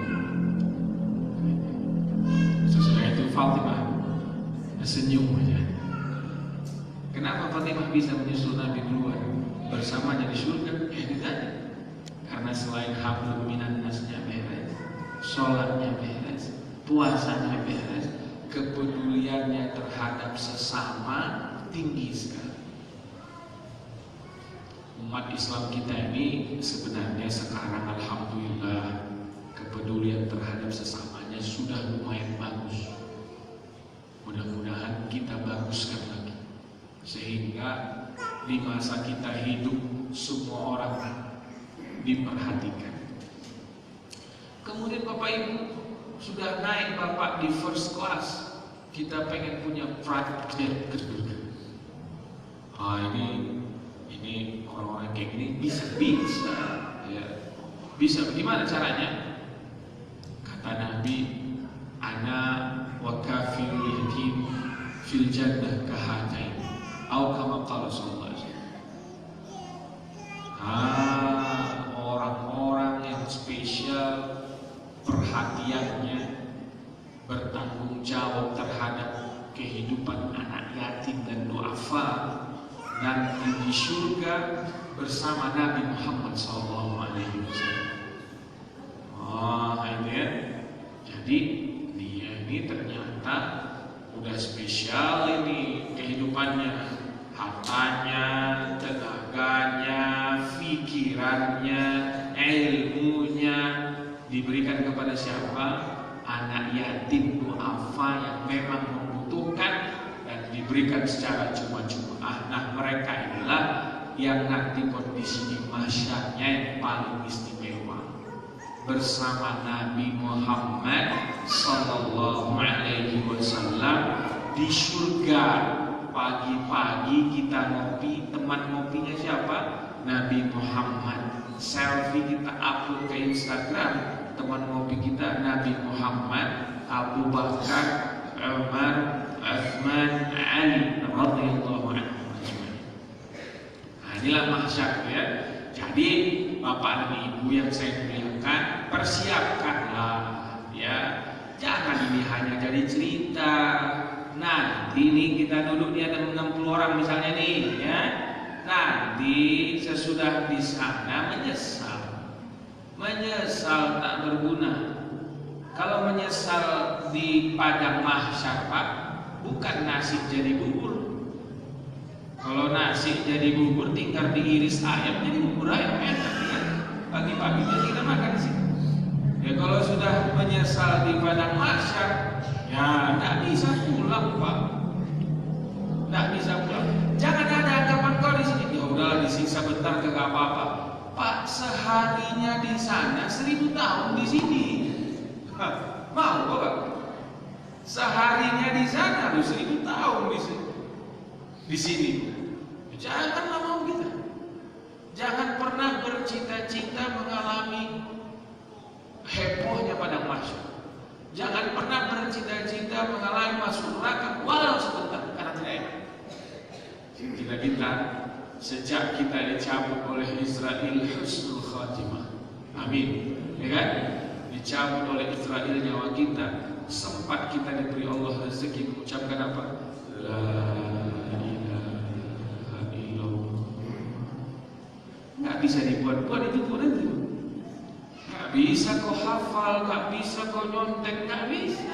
Sesudah itu Fatimah senyum aja. Kenapa Fatimah bisa menyusul Nabi duluan bersamanya di surga? Ya itu tadi. Karena selain hablum minan nasnya beres, sholatnya beres, puasanya beres, kepeduliannya terhadap sesama tinggi sekali. Umat Islam kita ini sebenarnya sekarang alhamdulillah kepedulian terhadap sesamanya sudah lumayan bagus. Mudah-mudahan kita baguskan lagi sehingga di masa kita hidup semua orang diperhatikan. Kemudian Bapak Ibu sudah naik Bapak di first class, kita pengen punya private jet. Ini orang-orang kayak gini bisa ya. Bisa bagaimana caranya? Kata Nabi, ana wa kafirul yatim fil jannah kahatain atau kama qala sallallahu alaihi wasallam. Orang-orang yang spesial perhatiannya, bertanggung jawab terhadap kehidupan anak yatim dan duafa, nanti di surga bersama Nabi Muhammad SAW. Ini ya. Jadi dia ini ternyata udah spesial ini kehidupannya, hartanya, tenaganya, pikirannya, ilmunya diberikan kepada siapa? Anak yatim duafa yang memang membutuhkan dan diberikan secara cuma-cuma. Nah mereka inilah yang nanti kondisi di masyarnya yang paling istimewa bersama Nabi Muhammad Sallallahu Alaihi Wasallam di surga. Pagi-pagi kita ngopi, teman ngopinya siapa? Nabi Muhammad. Selfie kita upload ke Instagram, teman ngopi kita Nabi Muhammad, Abu Bakar, Umar, Utsman, Ali radhiyallahu anhu. Nah, inilah mahsyar ya. Jadi Bapak dan Ibu yang saya muliakan, persiapkanlah ya. Jangan ini hanya jadi cerita. Nanti ini kita duduk di ada 60 orang misalnya nih ya. Nanti sesudah di sana menyesal tak berguna. Kalau menyesal di padang mahsyar Pak, bukan nasi jadi bubur. Kalau nasi jadi bubur tinggal diiris ayam jadi bubur ayam enak ya. Pagi-pagi kita makan sih. Ya kalau sudah menyesal di padang mahsyar, ya tidak bisa pulang Pak. Tidak bisa pulang. Jangan ada anggapan kau di sini. Ya udahlah disiksa bentar ke gak apa-apa. Pak, seharinya di sana 1000 tahun di sini. Mau kok Pak? Seharinya di sana 1000 tahun di sini. Janganlah mau kita. Jangan pernah bercita-cita mengalami hebohnya padang mahsyar. Jangan pernah bercita-cita mengalami masuk neraka walau sebentar karena tidak enak. kita sejak kita dicabut oleh Israel husnul khatimah. Amin. Ya kan? Dicabut oleh Israel nyawa kita, sempat kita diberi Allah rezeki mengucapkan apa? La ilaha illallah. Nggak bisa dibuat-buat itu Quran itu. Nggak bisa kau hafal, nggak bisa kau nyontek, nggak bisa.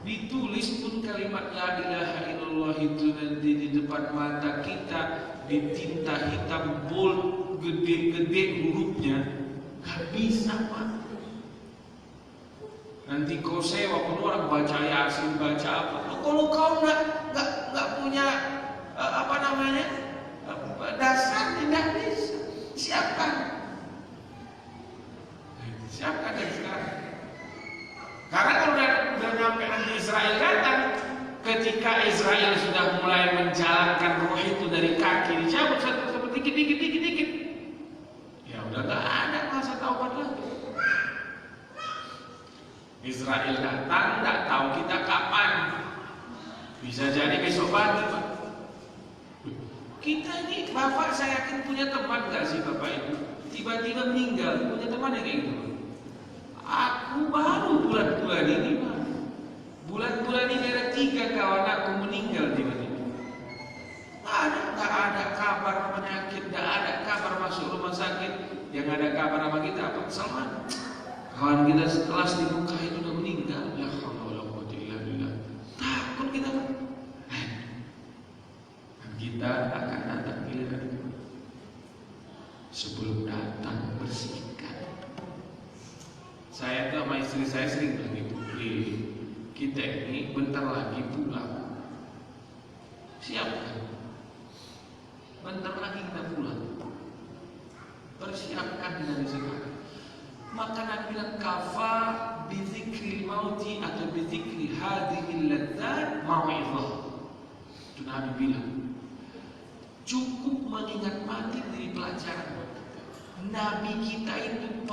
Ditulis pun kalimat la ilaha illallah itu nanti di depan mata kita di tinta hitam bold gede-gede hurufnya, nggak bisa Pak. Nanti kau sewa pun orang baca Yasin, baca apa? Kalau kau nggak punya apa namanya dasar, tidak bisa. Siapkan dari sekarang. Karena kalau udah nyampe nanti Israel datang, ketika Israel sudah mulai menjalankan roh itu dari kaki dicabut satu dikit, ya udah nggak ada masa taubat lagi. Israel datang, nggak tahu kita kapan. Bisa jadi besok pagi, Pak. Kita ini, Bapak saya yakin punya teman nggak sih Bapak itu? Tiba-tiba meninggal, punya teman yang kayak gitu. Aku baru bulan-bulan ini, Pak. Bulan-bulan ini ada 3 kawan aku meninggal tiba-tiba. Nggak ada kabar penyakit, nggak ada kabar masuk rumah sakit. Yang ada kabar sama kita apa? Salman. Kawan kita setelah di muka itu udah meninggal. Ya Allah, takut kita, Pak. Kita akan datang giliran itu. Sebelum datang bersihkan. Saya tuh sama istri saya sering bilang gitu, kita ini bentar lagi pulang. Siapkan. Bentar lagi kita pulang. Persiapkan dari sekarang. Maka Nabi bilang kafa bidzikril mauti atau bidzikri hadhil ladzat mau'izah. Itu Nabi bilang cukup mengingat mati dari pelajaran. Nabi kita itu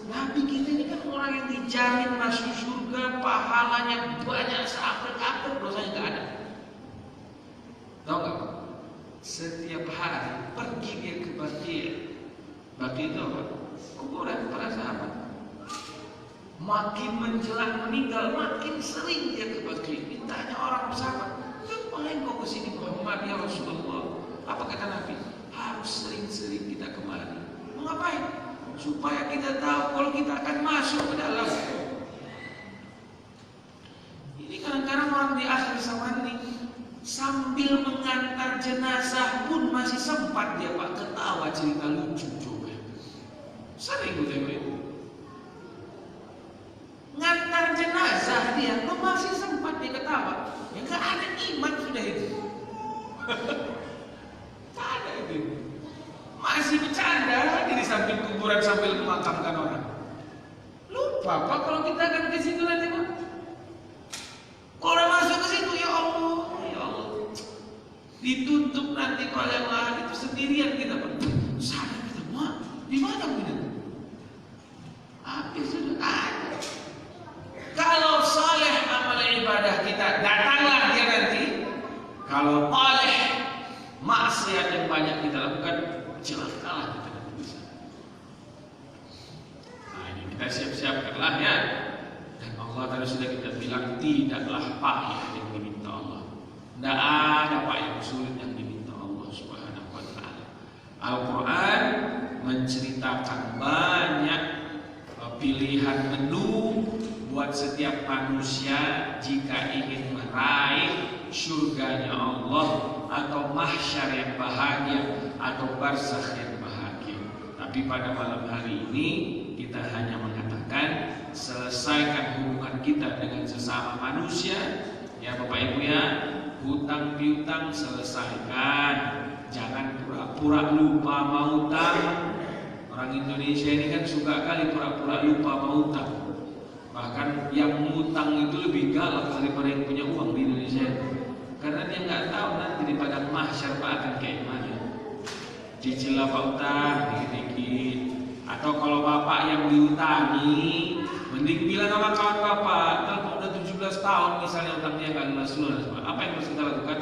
Nabi kita ini kan orang yang dijamin masuk surga, pahalanya banyak seakhir-akhir, dosanya nggak ada. Tahu nggak? Setiap hari pergi dia ke Baqi'. Baqi' itu apa? Kuburan para sahabat. Makin menjelang meninggal, makin sering dia ke Baqi'. Ditanya orang sahabat, ngapain kau kesini Muhammad ya Rasulullah? Apa kata Nabi? Harus sering-sering kita kembali. Mengapain? Supaya kita tahu kalau kita akan masuk ke dalam. Ini kadang-kadang orang di akhir zaman ini sambil mengantar jenazah pun masih sempat dia Pak ketawa cerita lucu coba. Sering gue tengok itu. Ngantar jenazah dia masih sempat dia ketawa. Ya nggak ada iman sudah itu. Tak ada itu. Masih bercanda di samping kuburan sambil memakamkan orang. Lupa Pak kalau kita akan ke situ nanti Pak. Kalau udah masuk ke situ ya Allah, ditutup nanti pada malam itu sendirian kita Pak. Sadar kita, Mak, di mana kita? Habis sudah ada. Kalau saleh amal ibadah kita, datanglah dia nanti. Kalau oleh maksiat yang banyak kita lakukan, celakalah kita nanti bisa. Nah ini kita siap-siapkanlah ya. Dan Allah tadi sudah kita bilang tidaklah payah yang diminta Allah. Tidak ada Pak yang sulit yang diminta Allah Subhanahu wa Ta'ala. Al-Quran menceritakan banyak pilihan menu buat setiap manusia jika ingin meraih surganya Allah atau mahsyar yang bahagia atau barzakh yang bahagia. Tapi pada malam hari ini kita hanya mengatakan selesaikan hubungan kita dengan sesama manusia. Ya Bapak Ibu ya, hutang piutang selesaikan. Jangan pura-pura lupa mau utang. Orang Indonesia ini kan suka kali pura-pura lupa mau utang. Bahkan yang ngutang itu lebih galak daripada yang punya uang di Indonesia. Karena dia nggak tahu nanti di padang mahsyar Pak akan kayak mana. Cicil apa utang dikit-dikit. Atau kalau Bapak yang diutangi, mending bilang sama kawan Bapak, kalau udah 17 tahun misalnya utangnya nggak lunas, apa yang harus kita lakukan?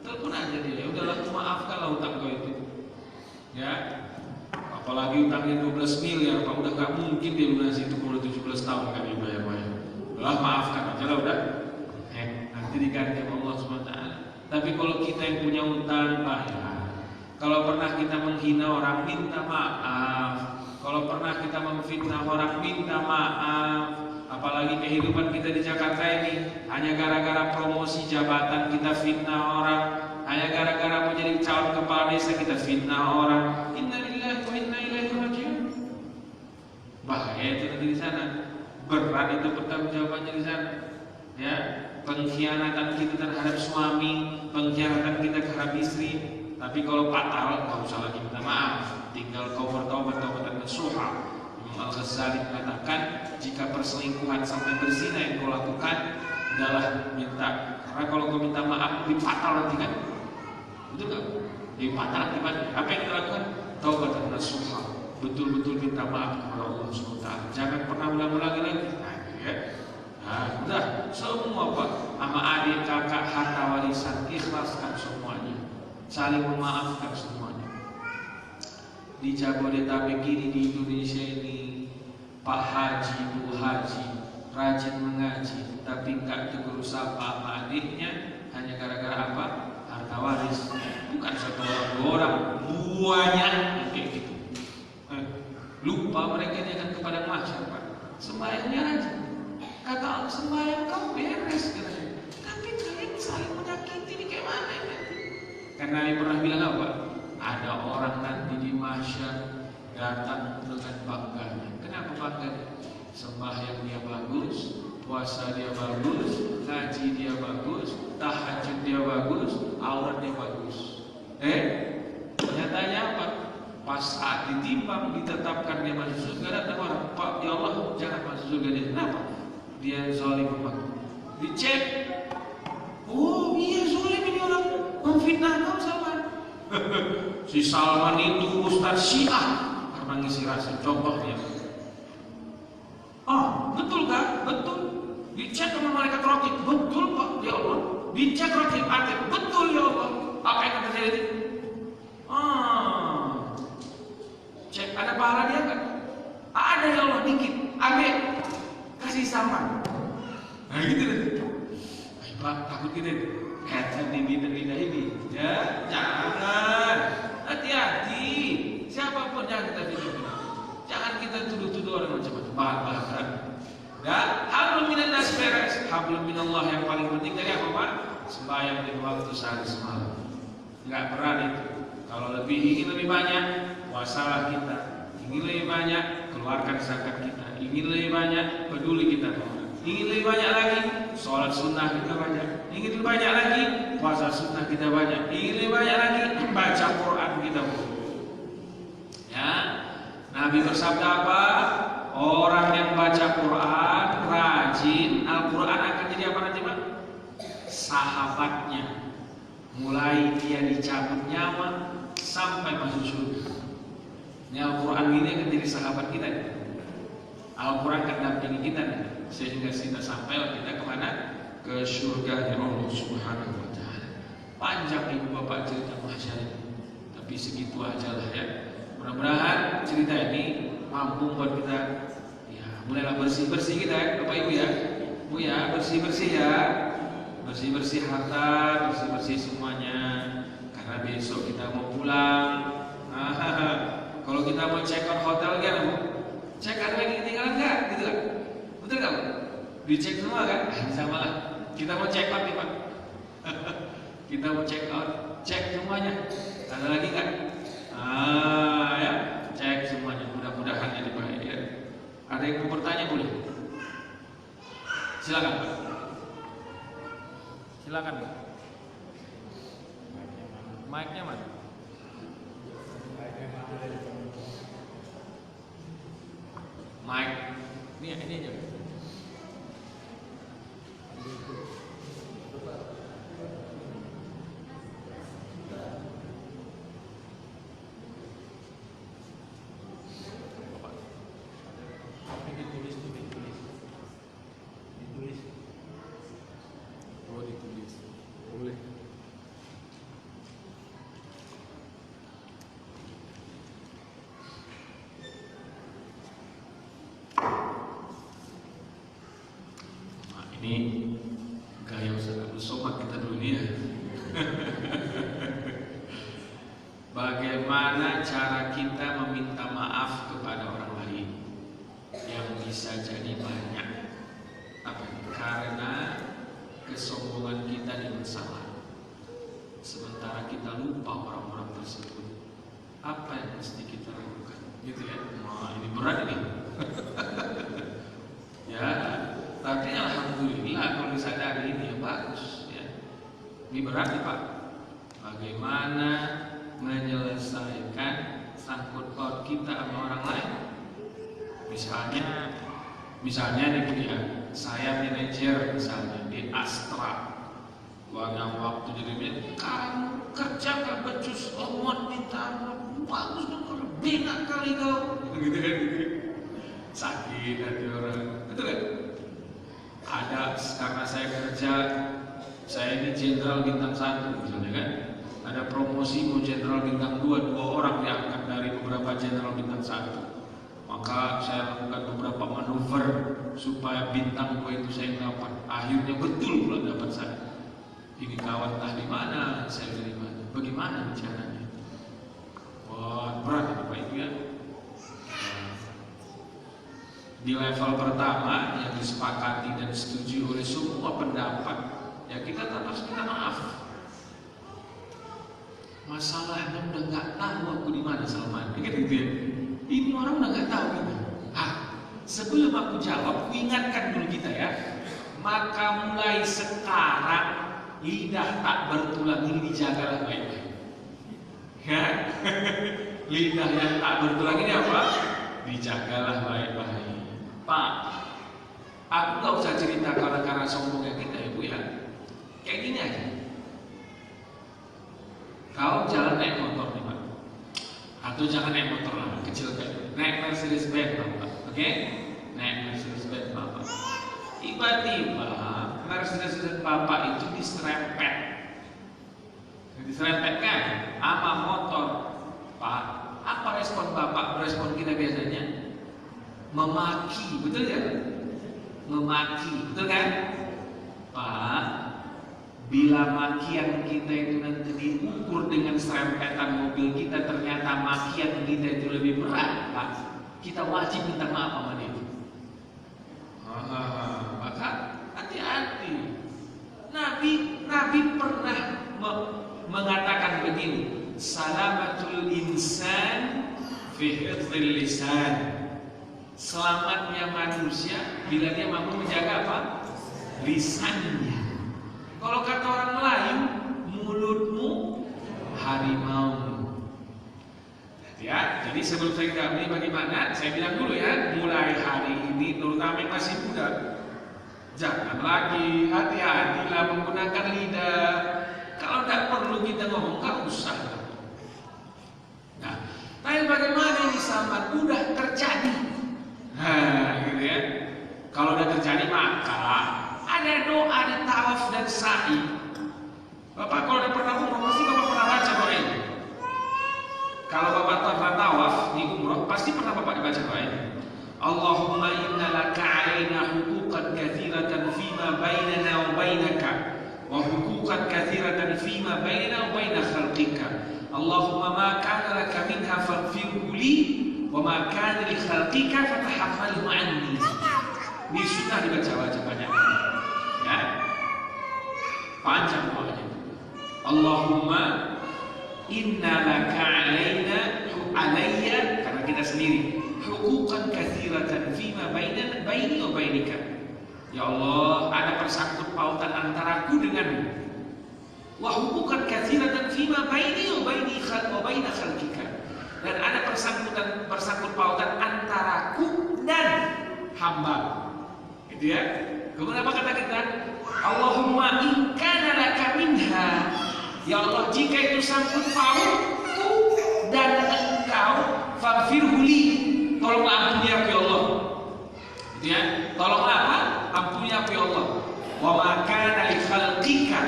telepon aja dia, ya udahlah maafkanlah utang kau itu. Ya, apalagi utangnya 12 miliar, Pak, udah gak mungkin dia lunasi itu udah 17 tahun kan dia bayar-bayar. Udah maafkan aja lah udah. Nanti diganti sama Allah SWT. Tapi kalau kita yang punya utang, bayar. Kalau pernah kita menghina orang, minta maaf. Kalau pernah kita memfitnah orang, minta maaf. Apalagi kehidupan kita di Jakarta ini hanya gara-gara promosi jabatan kita fitnah orang, hanya gara-gara mau jadi calon kepala desa kita fitnah orang. Innalillahi wa inna ilaihi raji'un. Bahaya itu nanti di sana. Berat itu pertanggungjawabannya di sana. Ya, pengkhianatan kita terhadap suami, pengkhianatan kita terhadap istri. Tapi kalau fatal, nggak usah lagi minta maaf. Tinggal kau bertaubat, taubatan nasuha. Imam Al-Ghazali mengatakan, jika perselingkuhan sampai berzina yang kau lakukan, adalah minta. Karena kalau kau minta maaf lebih fatal nanti kan, betul nggak? Lebih fatal akibatnya. Apa yang kita lakukan? Taubatan nasuha. Betul-betul minta maaf kepada Allah SWT. Jangan pernah ulang-ulangi lagi. Nah, ya. Nah, udah semua Pak, sama adik, kakak, harta warisan, ikhlaskan semuanya. Saling memaafkan semuanya. Di Jabodetabek ini, di Indonesia ini, Pak Haji, Bu Haji rajin mengaji, tapi nggak tegur sapa sama adiknya hanya gara-gara apa? Harta waris. Bukan satu orang, dua orang, banyak kayak gitu. Lupa mereka ini akan kepada mahsyar, Pak. Sembahyangnya rajin. Kata Allah, sembahyang kamu beres katanya. Tapi kalian saling menyakiti ini kayak mana ini? Karena Nabi pernah bilang apa? Ada orang nanti di mahsyar datang dengan bangganya. Kenapa bangganya? Sembahyang dia bagus, puasa dia bagus, ngaji dia bagus, tahajud dia bagus, aurat dia bagus. Ternyata apa? Pas saat ditimbang, ditetapkan dia masuk surga, datang orang, Pak, ya Allah, jangan masuk surga dia. Kenapa? Dia zalim Pak. Dicek. Oh iya, zalim ini orang, memfitnah kamu Salman. Si Salman itu Ustaz Syiah, karena ngisi rasa. Contohnya. Oh, betul kan? Betul. Dicek sama malaikat rokib. Betul Pak, ya Allah. Dicek rokib atib. Betul ya Allah. Apa yang akan terjadi? Cek ada pahala dia kan? Ada ya Allah dikit. Ambil, kasih sama. Nah gitu deh. Pak, takut gitu. Kata di bidang ini. Ya, jangan. Hati-hati. Siapapun yang kita tuduh. Jangan kita tuduh-tuduh orang macam-macam. Bahkan. Ya, hablum minan nas beres. Hablum minallah yang paling penting dari apa Pak? Sembahyang di waktu sehari semalam. Enggak berat itu. Kalau ingin lebih banyak, puasalah kita. Ingin lebih banyak, keluarkan zakat kita. Ingin lebih banyak, peduli kita. Ingin lebih banyak lagi, sholat sunnah kita banyak. Ingin lebih banyak lagi, puasa sunnah kita banyak. Ingin lebih banyak lagi, baca Quran kita. Ya, Nabi bersabda apa? Orang yang baca Quran, rajin, Al-Quran akan jadi apa nanti Pak? Sahabatnya. Mulai dia dicabut nyawa sampai masuk surga. Ini Al-Quran ini akan jadi sahabat kita. Al-Quran akan dampingi kita sehingga kita sampai kita kemana? Ke surga Allah Subhanahu wa Ta'ala. Panjang ibu bapak cerita mahsyar ini, tapi segitu aja lah ya. Mudah-mudahan cerita ini mampu buat kita ya mulailah bersih-bersih kita ya Bapak Ibu ya. Bu ya, bersih-bersih ya. Bersih-bersih harta, bersih-bersih semuanya. Karena besok kita mau pulang. Kalau kita mau check out hotel kan, Bu? Check out lagi ketinggalan nggak? Gitu kan? Betul nggak, Bu? Dicek semua kan? Sama lah. Kita mau check out nih, Pak. Kita mau check out, cek semuanya. Ada lagi kan? Ya, cek semuanya. Mudah-mudahan jadi baik ya. Ada yang mau bertanya boleh? Silakan, Pak. Silakan, Pak. Mic-nya mana? Mic. Ini aja. Gaya Ustaz Abdul Somad kita dulu nih ya. Bagaimana cara kita meminta maaf kepada orang lain? Yang bisa jadi banyak. Apa? Karena kesombongan kita di masa lalu. Sementara kita lupa orang-orang tersebut. Apa yang mesti kita lakukan? Gitu ya. Wah, ini berat ini. Ya, tapi alhamdulillah kalau disadari ini ya bagus ya. Ini berat nih Pak. Bagaimana menyelesaikan sangkut paut kita sama orang lain? Misalnya nih ya, saya manajer misalnya di Astra. Banyak waktu jadi manajer, kamu kerja gak becus, omot minta bagus dong, bina kali kau, gitu kan? Sakit hati orang, betul kan? Ada karena saya kerja, saya ini jenderal bintang 1 misalnya kan? Ada promosi mau jenderal bintang 2, 2 orang diangkat dari beberapa jenderal bintang 1. Maka saya lakukan beberapa manuver supaya bintang 2 itu saya dapat. Akhirnya betul pula dapat saya. Ini kawan entah di mana, saya dari mana. Bagaimana bicaranya? Wah, berat itu Pak itu ya. Di level pertama yang disepakati dan disetujui oleh semua pendapat, ya kita harus minta maaf. Masalahnya udah nggak tahu aku di mana Salman, gitu ya. Ini orang udah nggak tahu gitu. Sebelum aku jawab, aku ingatkan dulu kita ya. Maka mulai sekarang lidah tak bertulang ini dijagalah baik-baik. Ya, lidah yang tak bertulang ini apa? Dijagalah baik-baik. Pak, aku nggak usah cerita karena sombongnya kita ya Bu ya. Kayak gini aja. Kau jalan naik motor nih Pak, atau jangan naik motor lah, kecil kayak naik Mercedes Benz Bapak, oke? Naik Mercedes Benz Bapak. Tiba-tiba Mercedes Benz Bapak itu diserempet kan, sama motor. Pak, apa respon Bapak? Respon kita biasanya memaki, betul ya? Memaki, betul kan? Pak, bila makian kita itu nanti diukur dengan serempetan mobil kita, ternyata makian kita itu lebih berat, Pak, kita wajib minta maaf sama dia. Maka hati-hati. Nabi pernah mengatakan begini, salamatul insan fi hifdzil lisan. Selamatnya manusia bila dia mampu menjaga apa? Lisannya. Kalau kata orang Melayu, mulutmu harimau. Ya, jadi sebelum saya jawab ini bagaimana, saya bilang dulu ya, mulai hari ini terutama yang masih muda, jangan lagi hati-hatilah menggunakan lidah. Kalau tidak perlu kita ngomong, nggak usah. Nah, tapi bagaimana ini sama udah terjadi? Gitu ya. Kalau udah terjadi maka ada doa, ada tawaf dan sa'i. Bapak kalau udah pernah umroh pasti Bapak pernah baca doa ini. Kalau Bapak pernah tawaf di umroh pasti pernah Bapak dibaca doa ini. Allahumma inna laka alaina huquqan katsiratan fima bainana wa bainaka wa huquqan katsiratan fima bainana wa baina khalqika. Allahumma ma kana laka minha faghfirhu li wa ma kana li khalqika fatahammalhu anni. Ini sunnah dibaca-baca banyak. Ya. Panjang doanya. Allahumma inna laka alayya karena kita sendiri huquqan katsiratan fima baini wa bainika. Ya Allah, ada persangkut pautan antaraku denganmu. Wa huquqan katsiratan fima baini wa baina khalqika. Dan ada persangkut pautan antaraku dan hamba. Gitu ya. Kemudian apa kata kita? Allahumma in kana laka minha. Ya Allah, jika itu sangkut pautku dan engkau, faghfirhu li, tolonglah ampuni aku ya Allah. Gitu ya. Tolonglah apa? Ampuni aku ya Allah. Wa ma kana li khalqika,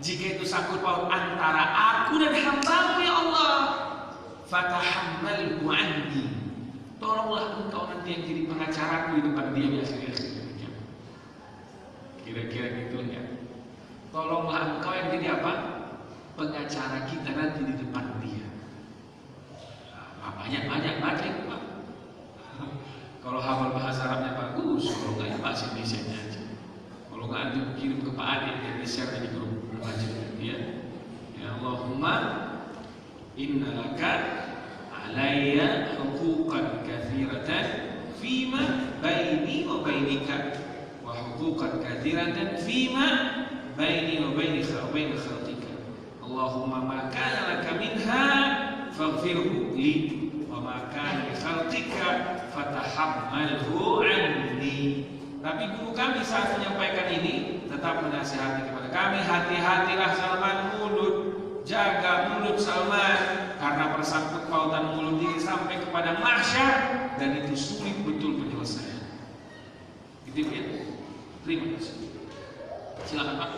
jika itu sangkut paut antara aku dan hamba-Mu ya Allah, fatahammalhu anni, tolonglah engkau nanti yang jadi pengacaraku di depan dia biasa. Kira-kira gitu ya. Tolonglah engkau yang jadi apa? Pengacara kita nanti di depan dia. Nah, banyak baca itu Pak. Kalau hafal bahasa Arabnya bagus, kalau nggak ya bahasa Indonesia aja. Kalau nggak antum kirim ke Pak Adi dan di-share di grup baca ya. Ya Allahumma inna laka alayya huquqan katsiratan fima baini wa bainika wa huquqan katsiratan fima baini wa bainika wa bain khalqika. Allahumma ma kana laka minha faghfirhu li wa ma kana li khalqika fatahammalhu anni. Tapi guru kami saat menyampaikan ini tetap menasihati kepada kami, hati-hatilah Salman mulut, jaga mulut Salman, karena persangkut pautan mulut ini sampai kepada mahsyar dan itu sulit betul penyelesaian. Gitu ya. Terima kasih. Silakan Pak.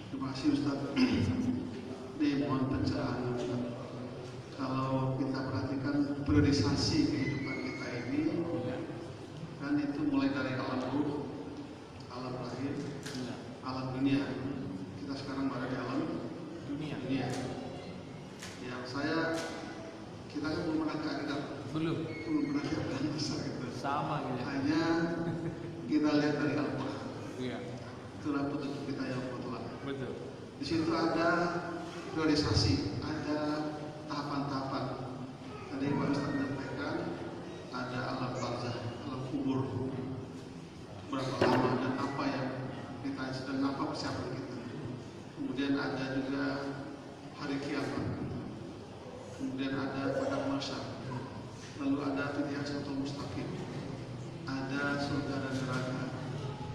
Terima kasih Ustaz. Ini mohon pencerahan Ustaz. Kalau kita perhatikan priorisasi kehidupan kita ini, kan itu mulai dari alam ruh, alam lahir, alam dunia. Kita sekarang berada di alam dunia. Yang kita kan belum pernah ke akhirat. Belum pernah ke akhirat. Sama gitu. Hanya kita lihat dari Al-Quran. Iya. Itulah petunjuk kita yang mutlak. Betul. Di situ ada priorisasi, ada tahapan-tahapan. Tadi Pak Ustaz menyampaikan ada alam barzah, alam kubur. Berapa lama dan apa yang kita sedang apa persiapan kita. Kemudian ada juga hari kiamat. Kemudian ada padang mahsyar. Lalu ada pilihan satu mustaqim. Ada surga dan neraka.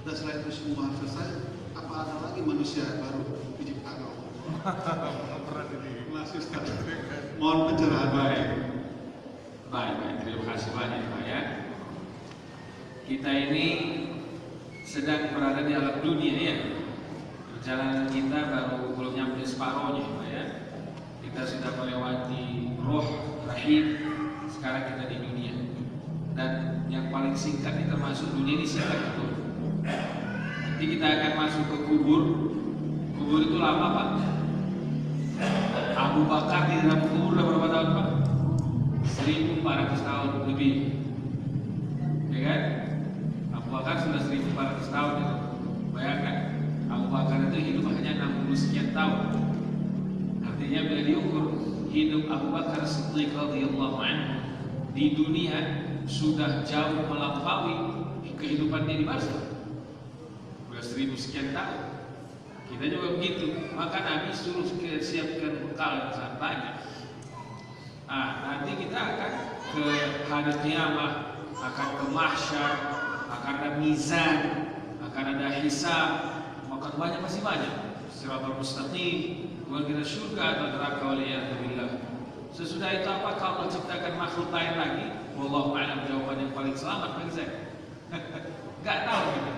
Dan setelah itu semua selesai, apa ada lagi manusia baru diciptakan Allah? Masih Ustaz. Mohon pencerahan.
Baik, terima kasih banyak Pak ya. Kita ini sedang berada di alam dunia ya. Perjalanan kita belum nyampe separohnya Pak ya. Kita sudah melewati roh, rahim, sekarang kita di dunia. Dan yang paling singkat kita masuk dunia ini singkat betul. Nanti kita akan masuk ke kubur. Kubur itu lama Pak. Abu Bakar di dalam kubur udah berapa tahun Pak? 1400 tahun lebih. Ya kan? Abu Bakar sudah 1400 tahun itu. Bayangkan, Abu Bakar itu hidup hanya 60 sekian tahun. Artinya bila diukur hidup Abu Bakar Siddiq radhiyallahu anhu di dunia sudah jauh melampaui kehidupan dia di barzakh. 1000 sekian tahun. Kita juga begitu. Maka Nabi suruh siapkan bekal yang sangat banyak. Nah, nanti kita akan ke hari kiamat, akan ke mahsyar, akan ada mizan, akan ada hisab, maka banyak masih banyak. Siratal mustaqim, bukan kita surga atau neraka waliyadzubillah. Sesudah itu apakah Allah ciptakan makhluk lain lagi? Wallahu a'lam, jawaban yang paling selamat bagi saya. Gak tahu kita.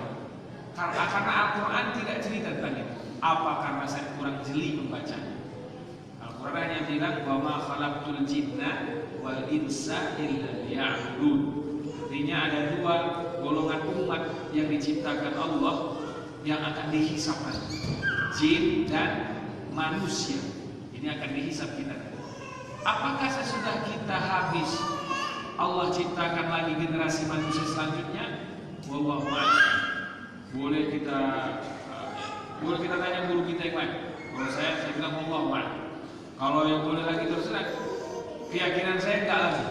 Karena Al-Quran tidak cerita tentang itu. Apa karena saya kurang jeli membacanya? Al-Quran hanya bilang wa ma khalaqtul jinna wal insa illa liya'budun. Artinya ada dua golongan umat yang diciptakan Allah yang akan dihisab, jin dan manusia. Ini akan dihisab kita. Apakah sesudah kita habis Allah ciptakan lagi generasi manusia selanjutnya? Wallahu a'lam. Boleh kita tanya guru kita yang lain. Kalau saya bilang wallahu a'lam. Kalau yang boleh lagi terserah. Keyakinan saya enggak lagi.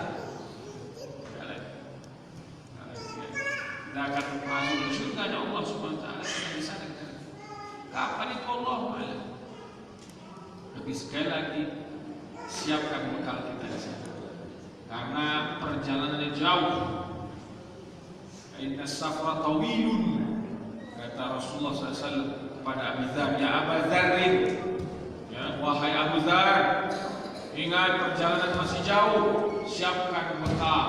Kita akan masuk ke surga Allah Subhanahu wa taala di sana. Kapan itu wallahu a'lam. Tapi sekali lagi siapkan bekal kita di sana. Karena perjalanannya jauh. Inna safra tawilun. Kata Rasulullah SAW kepada Abu Dzar, ya Abu Dzarrin, ya, wahai Abu Dzar, ingat perjalanan masih jauh, siapkan bekal.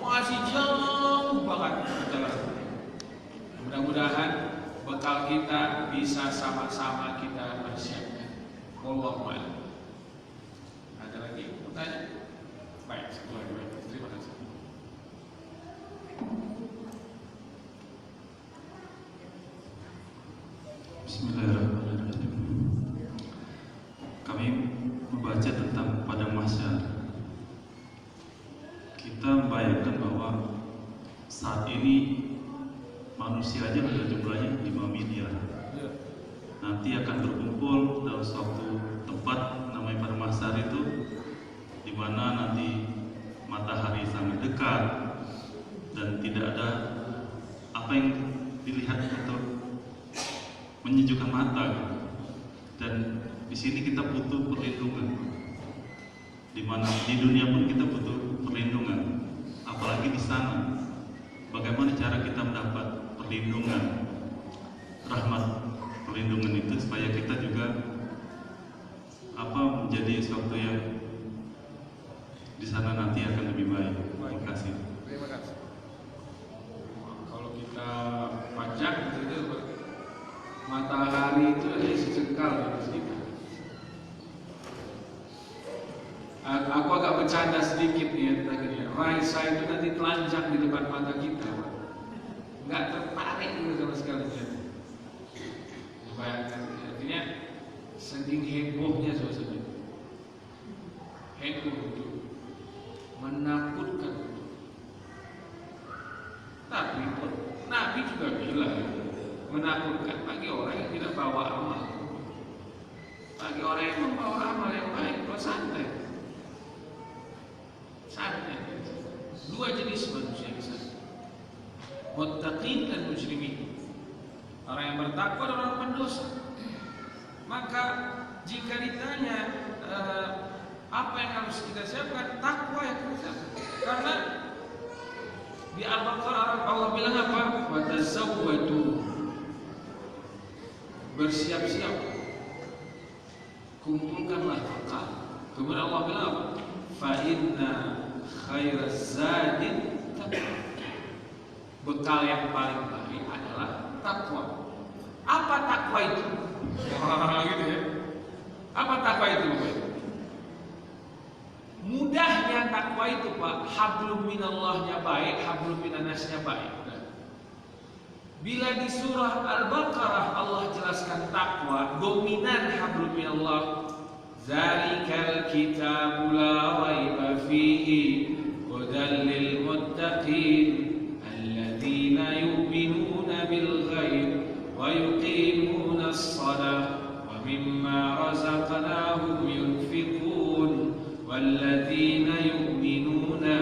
Masih jauh banget perjalanan. Mudah-mudahan bekal kita bisa sama-sama kita persiapkan. Wallahu a'lam. Ada lagi pertanyaan? Baik, terima kasih.
Bismillahirrahmanirrahim. Kami membaca tentang padang mahsyar. Kita membayangkan bahwa saat ini manusia aja sudah jumlahnya 5 miliar. Nanti akan berkumpul dalam suatu tempat namanya padang mahsyar itu, di mana nanti matahari sangat dekat dan tidak ada apa yang dilihat atau menyejukkan mata, dan di sini kita butuh perlindungan. Di mana di dunia pun kita butuh perlindungan, apalagi di sana. Bagaimana cara kita mendapat perlindungan, rahmat perlindungan itu supaya kita juga menjadi sesuatu yang di sana nanti akan lebih baik. Terima kasih.
Terima kasih. Kalau kita pajak itu matahari itu hanya sejengkal di atas kita. Aku agak bercanda sedikit nih ya, Raisa itu nanti telanjang di depan mata kita, nggak tertarik gitu sama sekali. Bayangkan, artinya saking hebohnya suasana, heboh itu, menakutkan. Tapi pun Nabi juga bilang menakutkan bagi orang yang tidak bawa amal. Bagi orang yang membawa amal yang baik, kok santai. Santai. Dua jenis manusia di sana, muttaqin dan mujrimin. Orang yang bertakwa dan orang pendosa. Maka jika ditanya apa yang harus kita siapkan, takwa yang kita siapkan. Karena di Al-Baqarah Allah bilang apa? Wa tazawwadu, bersiap-siap, kumpulkanlah bekal. Kemudian Allah bilang apa? Fa inna khairaz zadin taqwa. Bekal yang paling baik adalah takwa. Apa takwa itu? Gitu ya. Apa takwa itu? Mudahnya takwa itu Pak, hablum minallahnya baik, hablum minannasnya baik. Bila di surah Al-Baqarah Allah jelaskan takwa, dominan hablum minallah. Zalikal kitabu la raiba fihi hudan lil muttaqin alladzina yu'minuna bil ghaib wa yuqimuna as-shalah wa mimma razaqnahum yunfiqun walladzina yu'minuna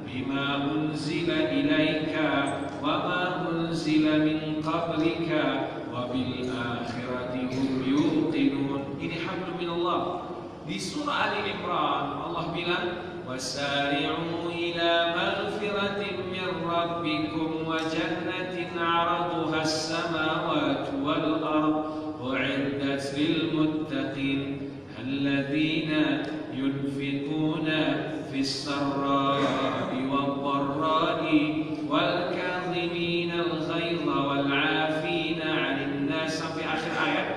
bima unzila ilaika wa ma unzila min qablika wa bil akhirati hum yuqinun. Ini hablum minallah. Di surah Ali Imran Allah bilang wasari'u ila maghfiratin min rabbikum wa jannatin 'arduha as-samawati wal ard u'iddat lil muttaqin alladzina yunfiquna fis sarra'i wad dharra'i wal kadhimina al ghaidha wal 'afina 'anil nas, sampai akhir ayat.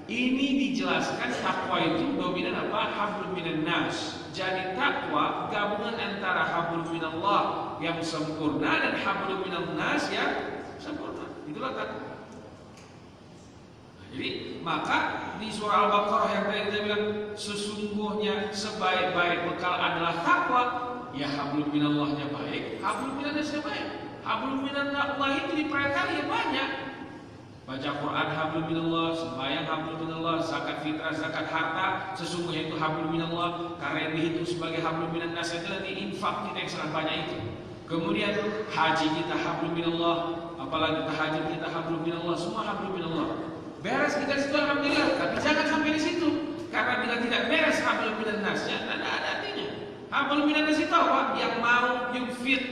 Ini dijelaskan takwa itu dominan apa? Hablum minan nas. Jadi takwa gabungan antara hablum minallah yang sempurna dan hablum minan nas yang sempurna. Itulah takwa. Jadi maka di surah Al-Baqarah yang tadi kita bilang sesungguhnya sebaik-baik bekal adalah takwa, ya hablum minallahnya baik, hablum minannasnya baik. Hablum minallah itu diperintahkan ya banyak. Baca Quran hablum minallah, sembahyang hablum minallah, zakat fitrah, zakat harta sesungguhnya itu hablum minallah, karena yang dihitung sebagai hablum minannas itu nanti infak kita yang sangat banyak itu. Kemudian haji kita hablum minallah, apalagi tahajud kita hablum minallah, semua hablum minallah. Beres kita situ alhamdulillah, tapi jangan sampai di situ. Karena bila tidak beres hablum minannasnya, tidak ada artinya. Hablum minannas itu apa? Yang mau yunfiq,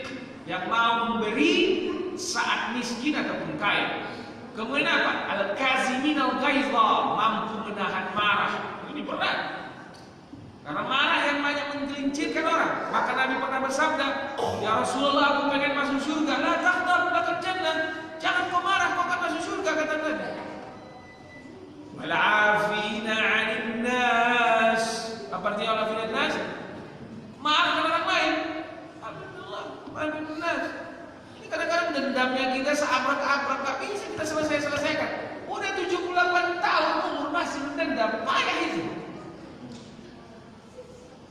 yang mau memberi saat miskin ataupun kaya. Kemudian apa? Al-kazimin al-ghaidha, mampu menahan marah. Ini berat. Karena marah yang banyak menggelincirkan orang. Maka Nabi pernah bersabda, ya Rasulullah, aku pengen masuk surga. La taghdab, la jannah. Jangan kau marah, kau akan masuk surga. surga kata Nabi. Wal 'afina 'anil nas. Apa artinya wal 'afina 'anil nas? Maafkan orang lain. Alhamdulillah, maafkan nas. Ini kadang-kadang dendamnya kita seabrak-abrak gak bisa kita selesaikan. Udah 78 tahun umur masih mendendam, payah itu.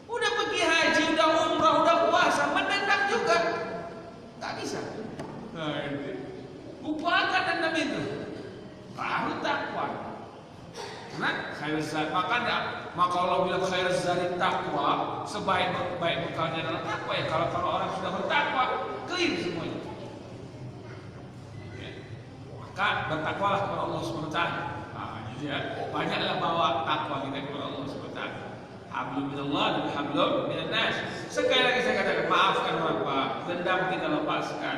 Udah pergi haji, udah umrah, udah puasa, mendendam juga. Gak bisa. Nah, lupakan dendam itu. Baru takwa. Nah, maka Allah bilang khair zadi takwa, sebaik-baik bekalnya adalah takwa. Ya kalau orang sudah bertakwa, clear semuanya. Maka bertakwalah kepada Allah SWT. Nah, gitu ya. Banyaklah bawa takwa kita kepada Allah SWT. Hablum minallah dan hablum minannas. Sekali lagi saya katakan, maafkan orang tua, dendam kita lepaskan.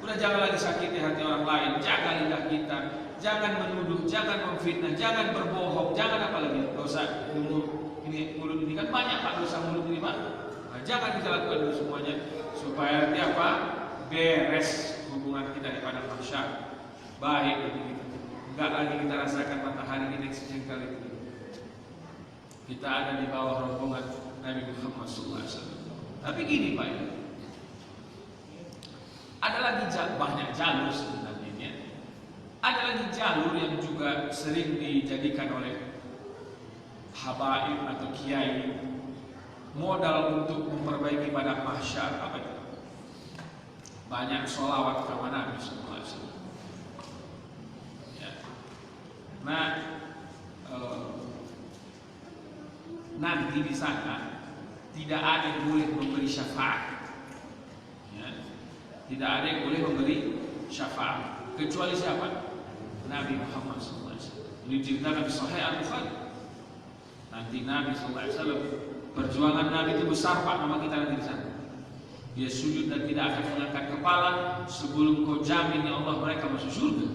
Udah jangan lagi sakiti hati orang lain, jaga lidah kita, jangan menuduh, jangan memfitnah, jangan berbohong, jangan apa lagi dosa mulut ini kan banyak Pak dosa mulut ini Pak. Nah, jangan kita lakukan dulu semuanya supaya nanti apa? Beres hubungan kita di padang mahsyar. Baik bagi kita. Enggak lagi kita rasakan matahari kita sejengkal itu. Kita ada di bawah rombongan Nabi Muhammad SAW. Tapi gini Pak, ada lagi banyak jalur sebenarnya. Ada lagi jalur yang juga sering dijadikan oleh habaib atau kiai modal untuk memperbaiki padang mahsyar. Apa itu? Banyak sholawat kepada Nabi SAW. Ya. Nah, nanti di sana tidak ada yang boleh memberi syafaat. Ya. Tidak ada yang boleh memberi syafaat kecuali siapa? Nabi Muhammad SAW. Ini diceritakan di Sahih Al-Bukhari. Nanti Nabi SAW, perjuangan Nabi itu besar Pak, nama kita nanti di sana. Dia sujud dan tidak akan mengangkat kepala sebelum kau jamin ya Allah mereka masuk surga.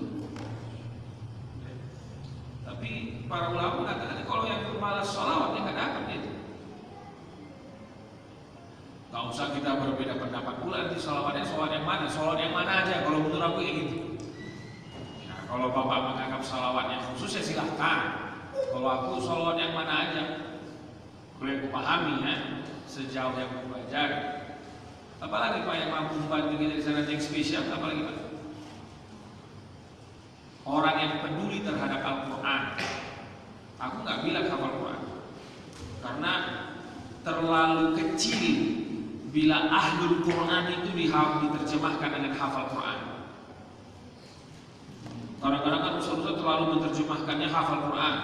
Tapi para ulama mengatakan kalau yang malas sholawat yang nggak dapat itu. Gak usah kita berbeda pendapat pula nanti sholawat yang mana? Sholawat yang mana aja kalau menurut aku kayak gitu. Ya, kalau Bapak menganggap sholawat yang khusus ya silahkan. Kalau aku sholawat yang mana aja, boleh aku pahami ya sejauh yang aku pelajari. Apalagi Pak yang mampu membantu kita di sana yang spesial, apalagi Pak? Orang yang peduli terhadap Al-Quran. Aku nggak bilang hafal Quran, karena terlalu kecil bila ahlul Quran itu diterjemahkan dengan hafal Quran. Kadang-kadang kan ustaz-ustaz terlalu menerjemahkannya hafal Quran.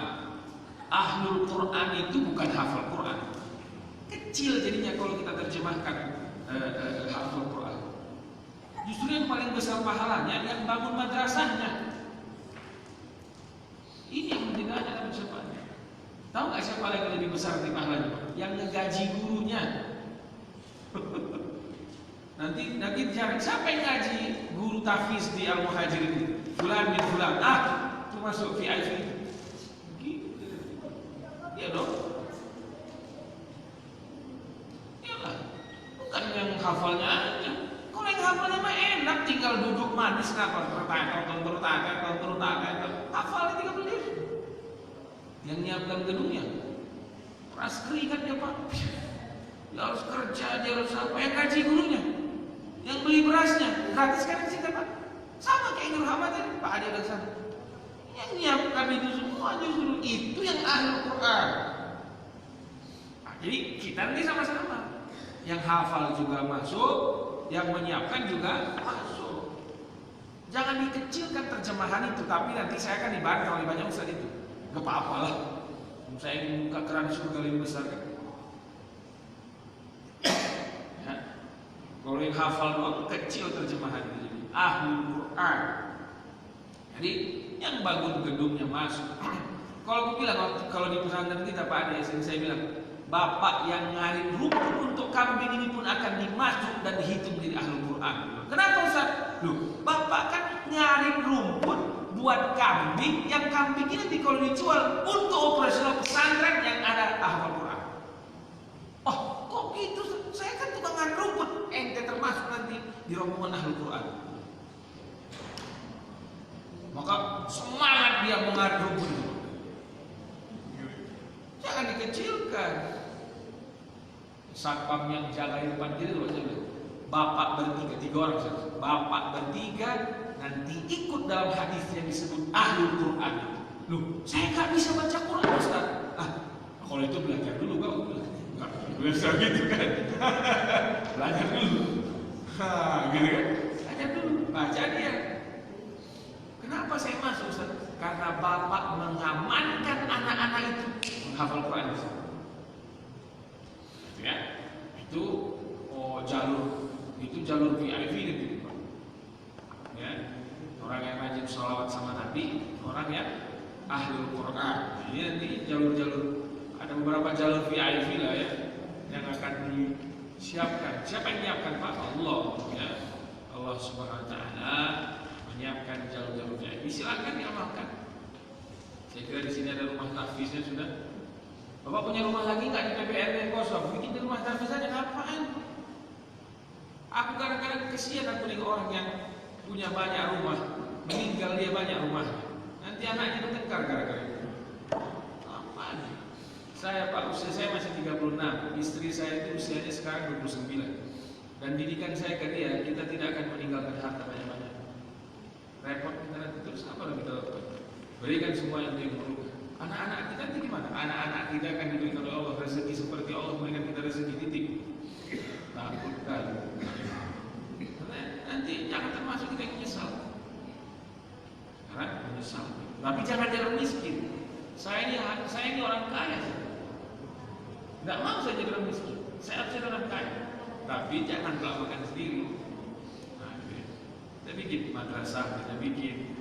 Ahlul Quran itu bukan hafal Quran. Kecil jadinya kalau kita terjemahkan hafal Quran. Justru yang paling besar pahalanya yang bangun madrasahnya. Ini yang mendengarnya dapat syafaatnya. Tahu nggak siapa lagi lebih besar di pahalanya? Yang ngegaji gurunya. nanti cari siapa yang ngaji guru tahfiz di Al-Muhajir itu? Fulan bin Fulan. Itu masuk VIP. Gitu. Iya dong. Iyalah. Bukan yang hafalnya aja. Kalau yang hafalnya mah enak, tinggal duduk manis kenapa? Hafalnya 30 juz. Yang nyiapkan gedungnya keras keringat dia Pak. Dia harus kerja, dia harus apa? Yang gaji gurunya, yang beli berasnya gratis kan di sini Pak. Sama kayak Nur Hamad tadi Pak Adi ada sana. Yang nyiapkan itu semua justru itu yang ahli Quran. Nah, jadi kita nanti sama-sama. Yang hafal juga masuk, yang menyiapkan juga masuk. Jangan dikecilkan terjemahan itu, tapi nanti saya akan dibantah oleh banyak ustaz itu. Gak apa-apa lah. Saya ingin buka keran surga lebih besar kan. Ya. Kalau yang hafal doang kecil terjemahan itu jadi ahlul Quran. Jadi yang bangun gedungnya masuk. Kalau aku bilang kalau di pesantren kita Pak Ade, saya bilang bapak yang ngarit rumput untuk kambing ini pun akan dimasuk dan dihitung jadi ahlul Quran. Kenapa Ustaz? Loh, bapak kan ngarit rumput buat kambing, yang kambing ini nanti kalau dijual untuk operasional pesantren yang ada hafal Quran. Oh, kok gitu? Saya kan tukang ngarit rumput, ente termasuk nanti di rombongan ahlul Quran. maka semangat dia mengadu itu. Jangan dikecilkan. Satpam yang jaga di depan kita itu, bapak bertiga, 3 orang saja. Bapak bertiga nanti ikut dalam hadis yang disebut ahlul Quran. Loh, saya nggak bisa baca Quran, Ustaz. Kalau itu belajar dulu, kau nggak bisa gitu kan? Belajar dulu, gitu kan? Belajar dulu, baca dia. Kenapa saya masuk, Ustaz? Karena bapak mengamankan anak-anak itu menghafal Quran. Ya, itu jalur VIP gitu, Pak. Ya, orang yang rajin sholawat sama Nabi, orang yang ahlul Quran. Ini nanti jalur-jalur, ada beberapa jalur VIP lah ya, yang akan disiapkan. Siapa yang menyiapkan, Pak? Allah, ya. Allah Subhanahu Wa Taala menyiapkan jalur-jalur VIP. Silakan diamalkan. Saya kira di sini ada rumah tahfiznya sudah. Bapak punya rumah lagi nggak di PPRD yang kosong? Bikin di rumah tahfiz aja, ngapain? Aku kadang-kadang kesian aku dengan orang yang punya banyak rumah, meninggal dia banyak rumah. Nanti anaknya bertengkar gara-gara itu. Apaan? Saya, Pak, usia saya masih 36, istri saya itu usianya sekarang 29. Dan didikan saya ke dia, kita tidak akan meninggalkan harta banyak-banyak. Repot kita nanti terus apa yang kita lakukan? Berikan semua yang dia perlukan. Anak-anak kita nanti gimana? Anak-anak kita akan diberikan oleh Allah rezeki seperti Allah memberikan kita rezeki, titik. Takut kali. Nanti jangan termasuk kita yang menyesal. Karena menyesal. Tapi jangan jadi miskin. Saya ini orang kaya. Tidak mau saya jadi orang miskin. Saya harus jadi orang kaya. Tapi jangan melakukan sendiri. Nah, kita bikin madrasah, kita bikin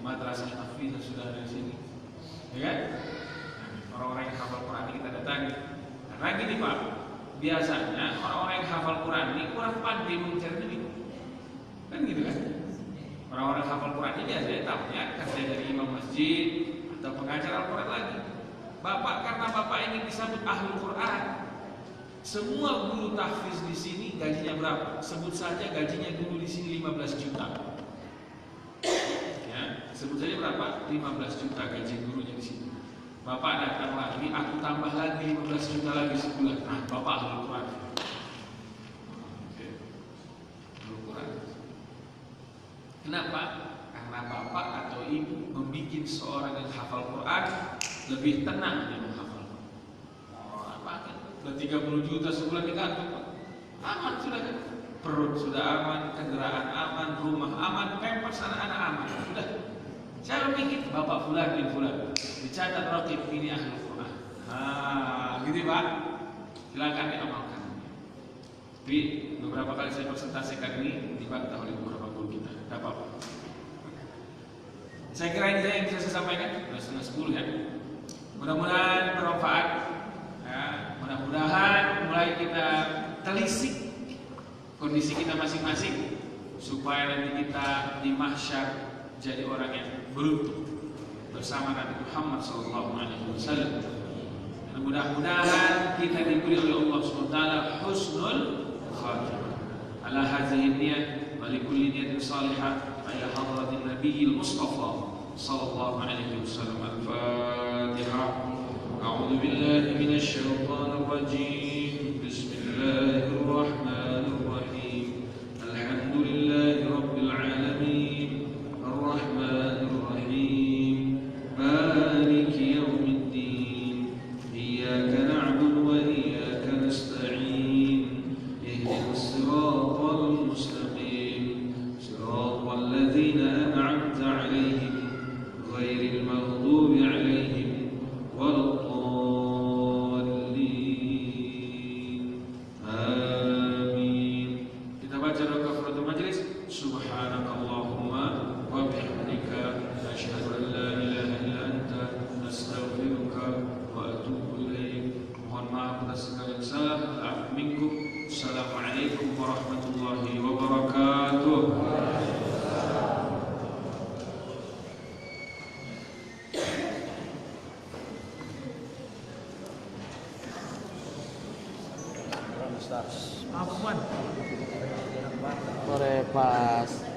madrasah tahfiz yang sudah ada di sini. Ya kan? Orang-orang yang hafal Quran ini kita datangi. Karena gini, Pak, biasanya orang-orang yang hafal Quran ini kurang pandai mencari duit. Kan gitu kan? Orang-orang yang hafal Quran ini biasanya tahunya kerja dari imam masjid atau pengajar Al-Quran lagi. Bapak, karena Bapak ingin disambut ahlul Quran, semua guru tahfiz di sini gajinya berapa? Sebut saja gajinya dulu di sini 15 juta. Ya, sebut saja berapa? 15 juta gaji gurunya di sini. Bapak datang lagi, aku tambah lagi 15 juta lagi sebulan. Nah, Bapak ahlul Quran. Ahlul Quran. Kenapa? Karena Bapak atau Ibu membuat seorang yang hafal Quran lebih tenang dia menghafal. Apa kan? Udah 30 juta sebulan di kantor, Pak. Aman sudah kan? Perut sudah aman, kendaraan aman, rumah aman, pampers anak-anak aman. Sudah. Saya bikin Bapak Fulan bin Fulan dicatat raqib ini ahlul Quran. Gitu Pak. Silakan diamalkan. Tapi beberapa kali saya presentasikan ini dibantah oleh beberapa guru kita. Tidak apa-apa. Saya kira ini yang bisa saya sampaikan. Sudah setengah 10 ya. Mudah-mudahan bermanfaat. Ya, mudah-mudahan mulai kita telisik kondisi kita masing-masing supaya nanti kita di mahsyar jadi orang yang beruntung bersama Nabi Muhammad SAW. Dan mudah-mudahan kita diberi oleh Allah SWT husnul khatimah. Ala hadhihi niyyah wa li kulli niyatin salihah ila hadratin nabiyil mustafa sallallahu alaihi wasallam. Al-Fatihah. A'udzu billahi minasy syaithanir rajim. Bismillahirrahmanirrahim. Alhamdulillahi rabbil alamin. Ar-Rahmanir Rahim. Maliki yaumiddin. Iyyaka na'budu wa iyyaka nasta'in. Ihdinas siratal mustaqim. Siratal ladzina an'amta 'alaihim ghairil maghdubi 'alaihim waladdallin. Amin. Kita baca doa kafaratul majlis. Subhanakallahumma wa bihamdika asyhadu an la ilaha illa anta astaghfiruka wa atubu ilaik. Mohon maaf atas segala yang salah. Afu minkum. Assalamualaikum warahmatullahi wabarakatuh.
Sore Pas.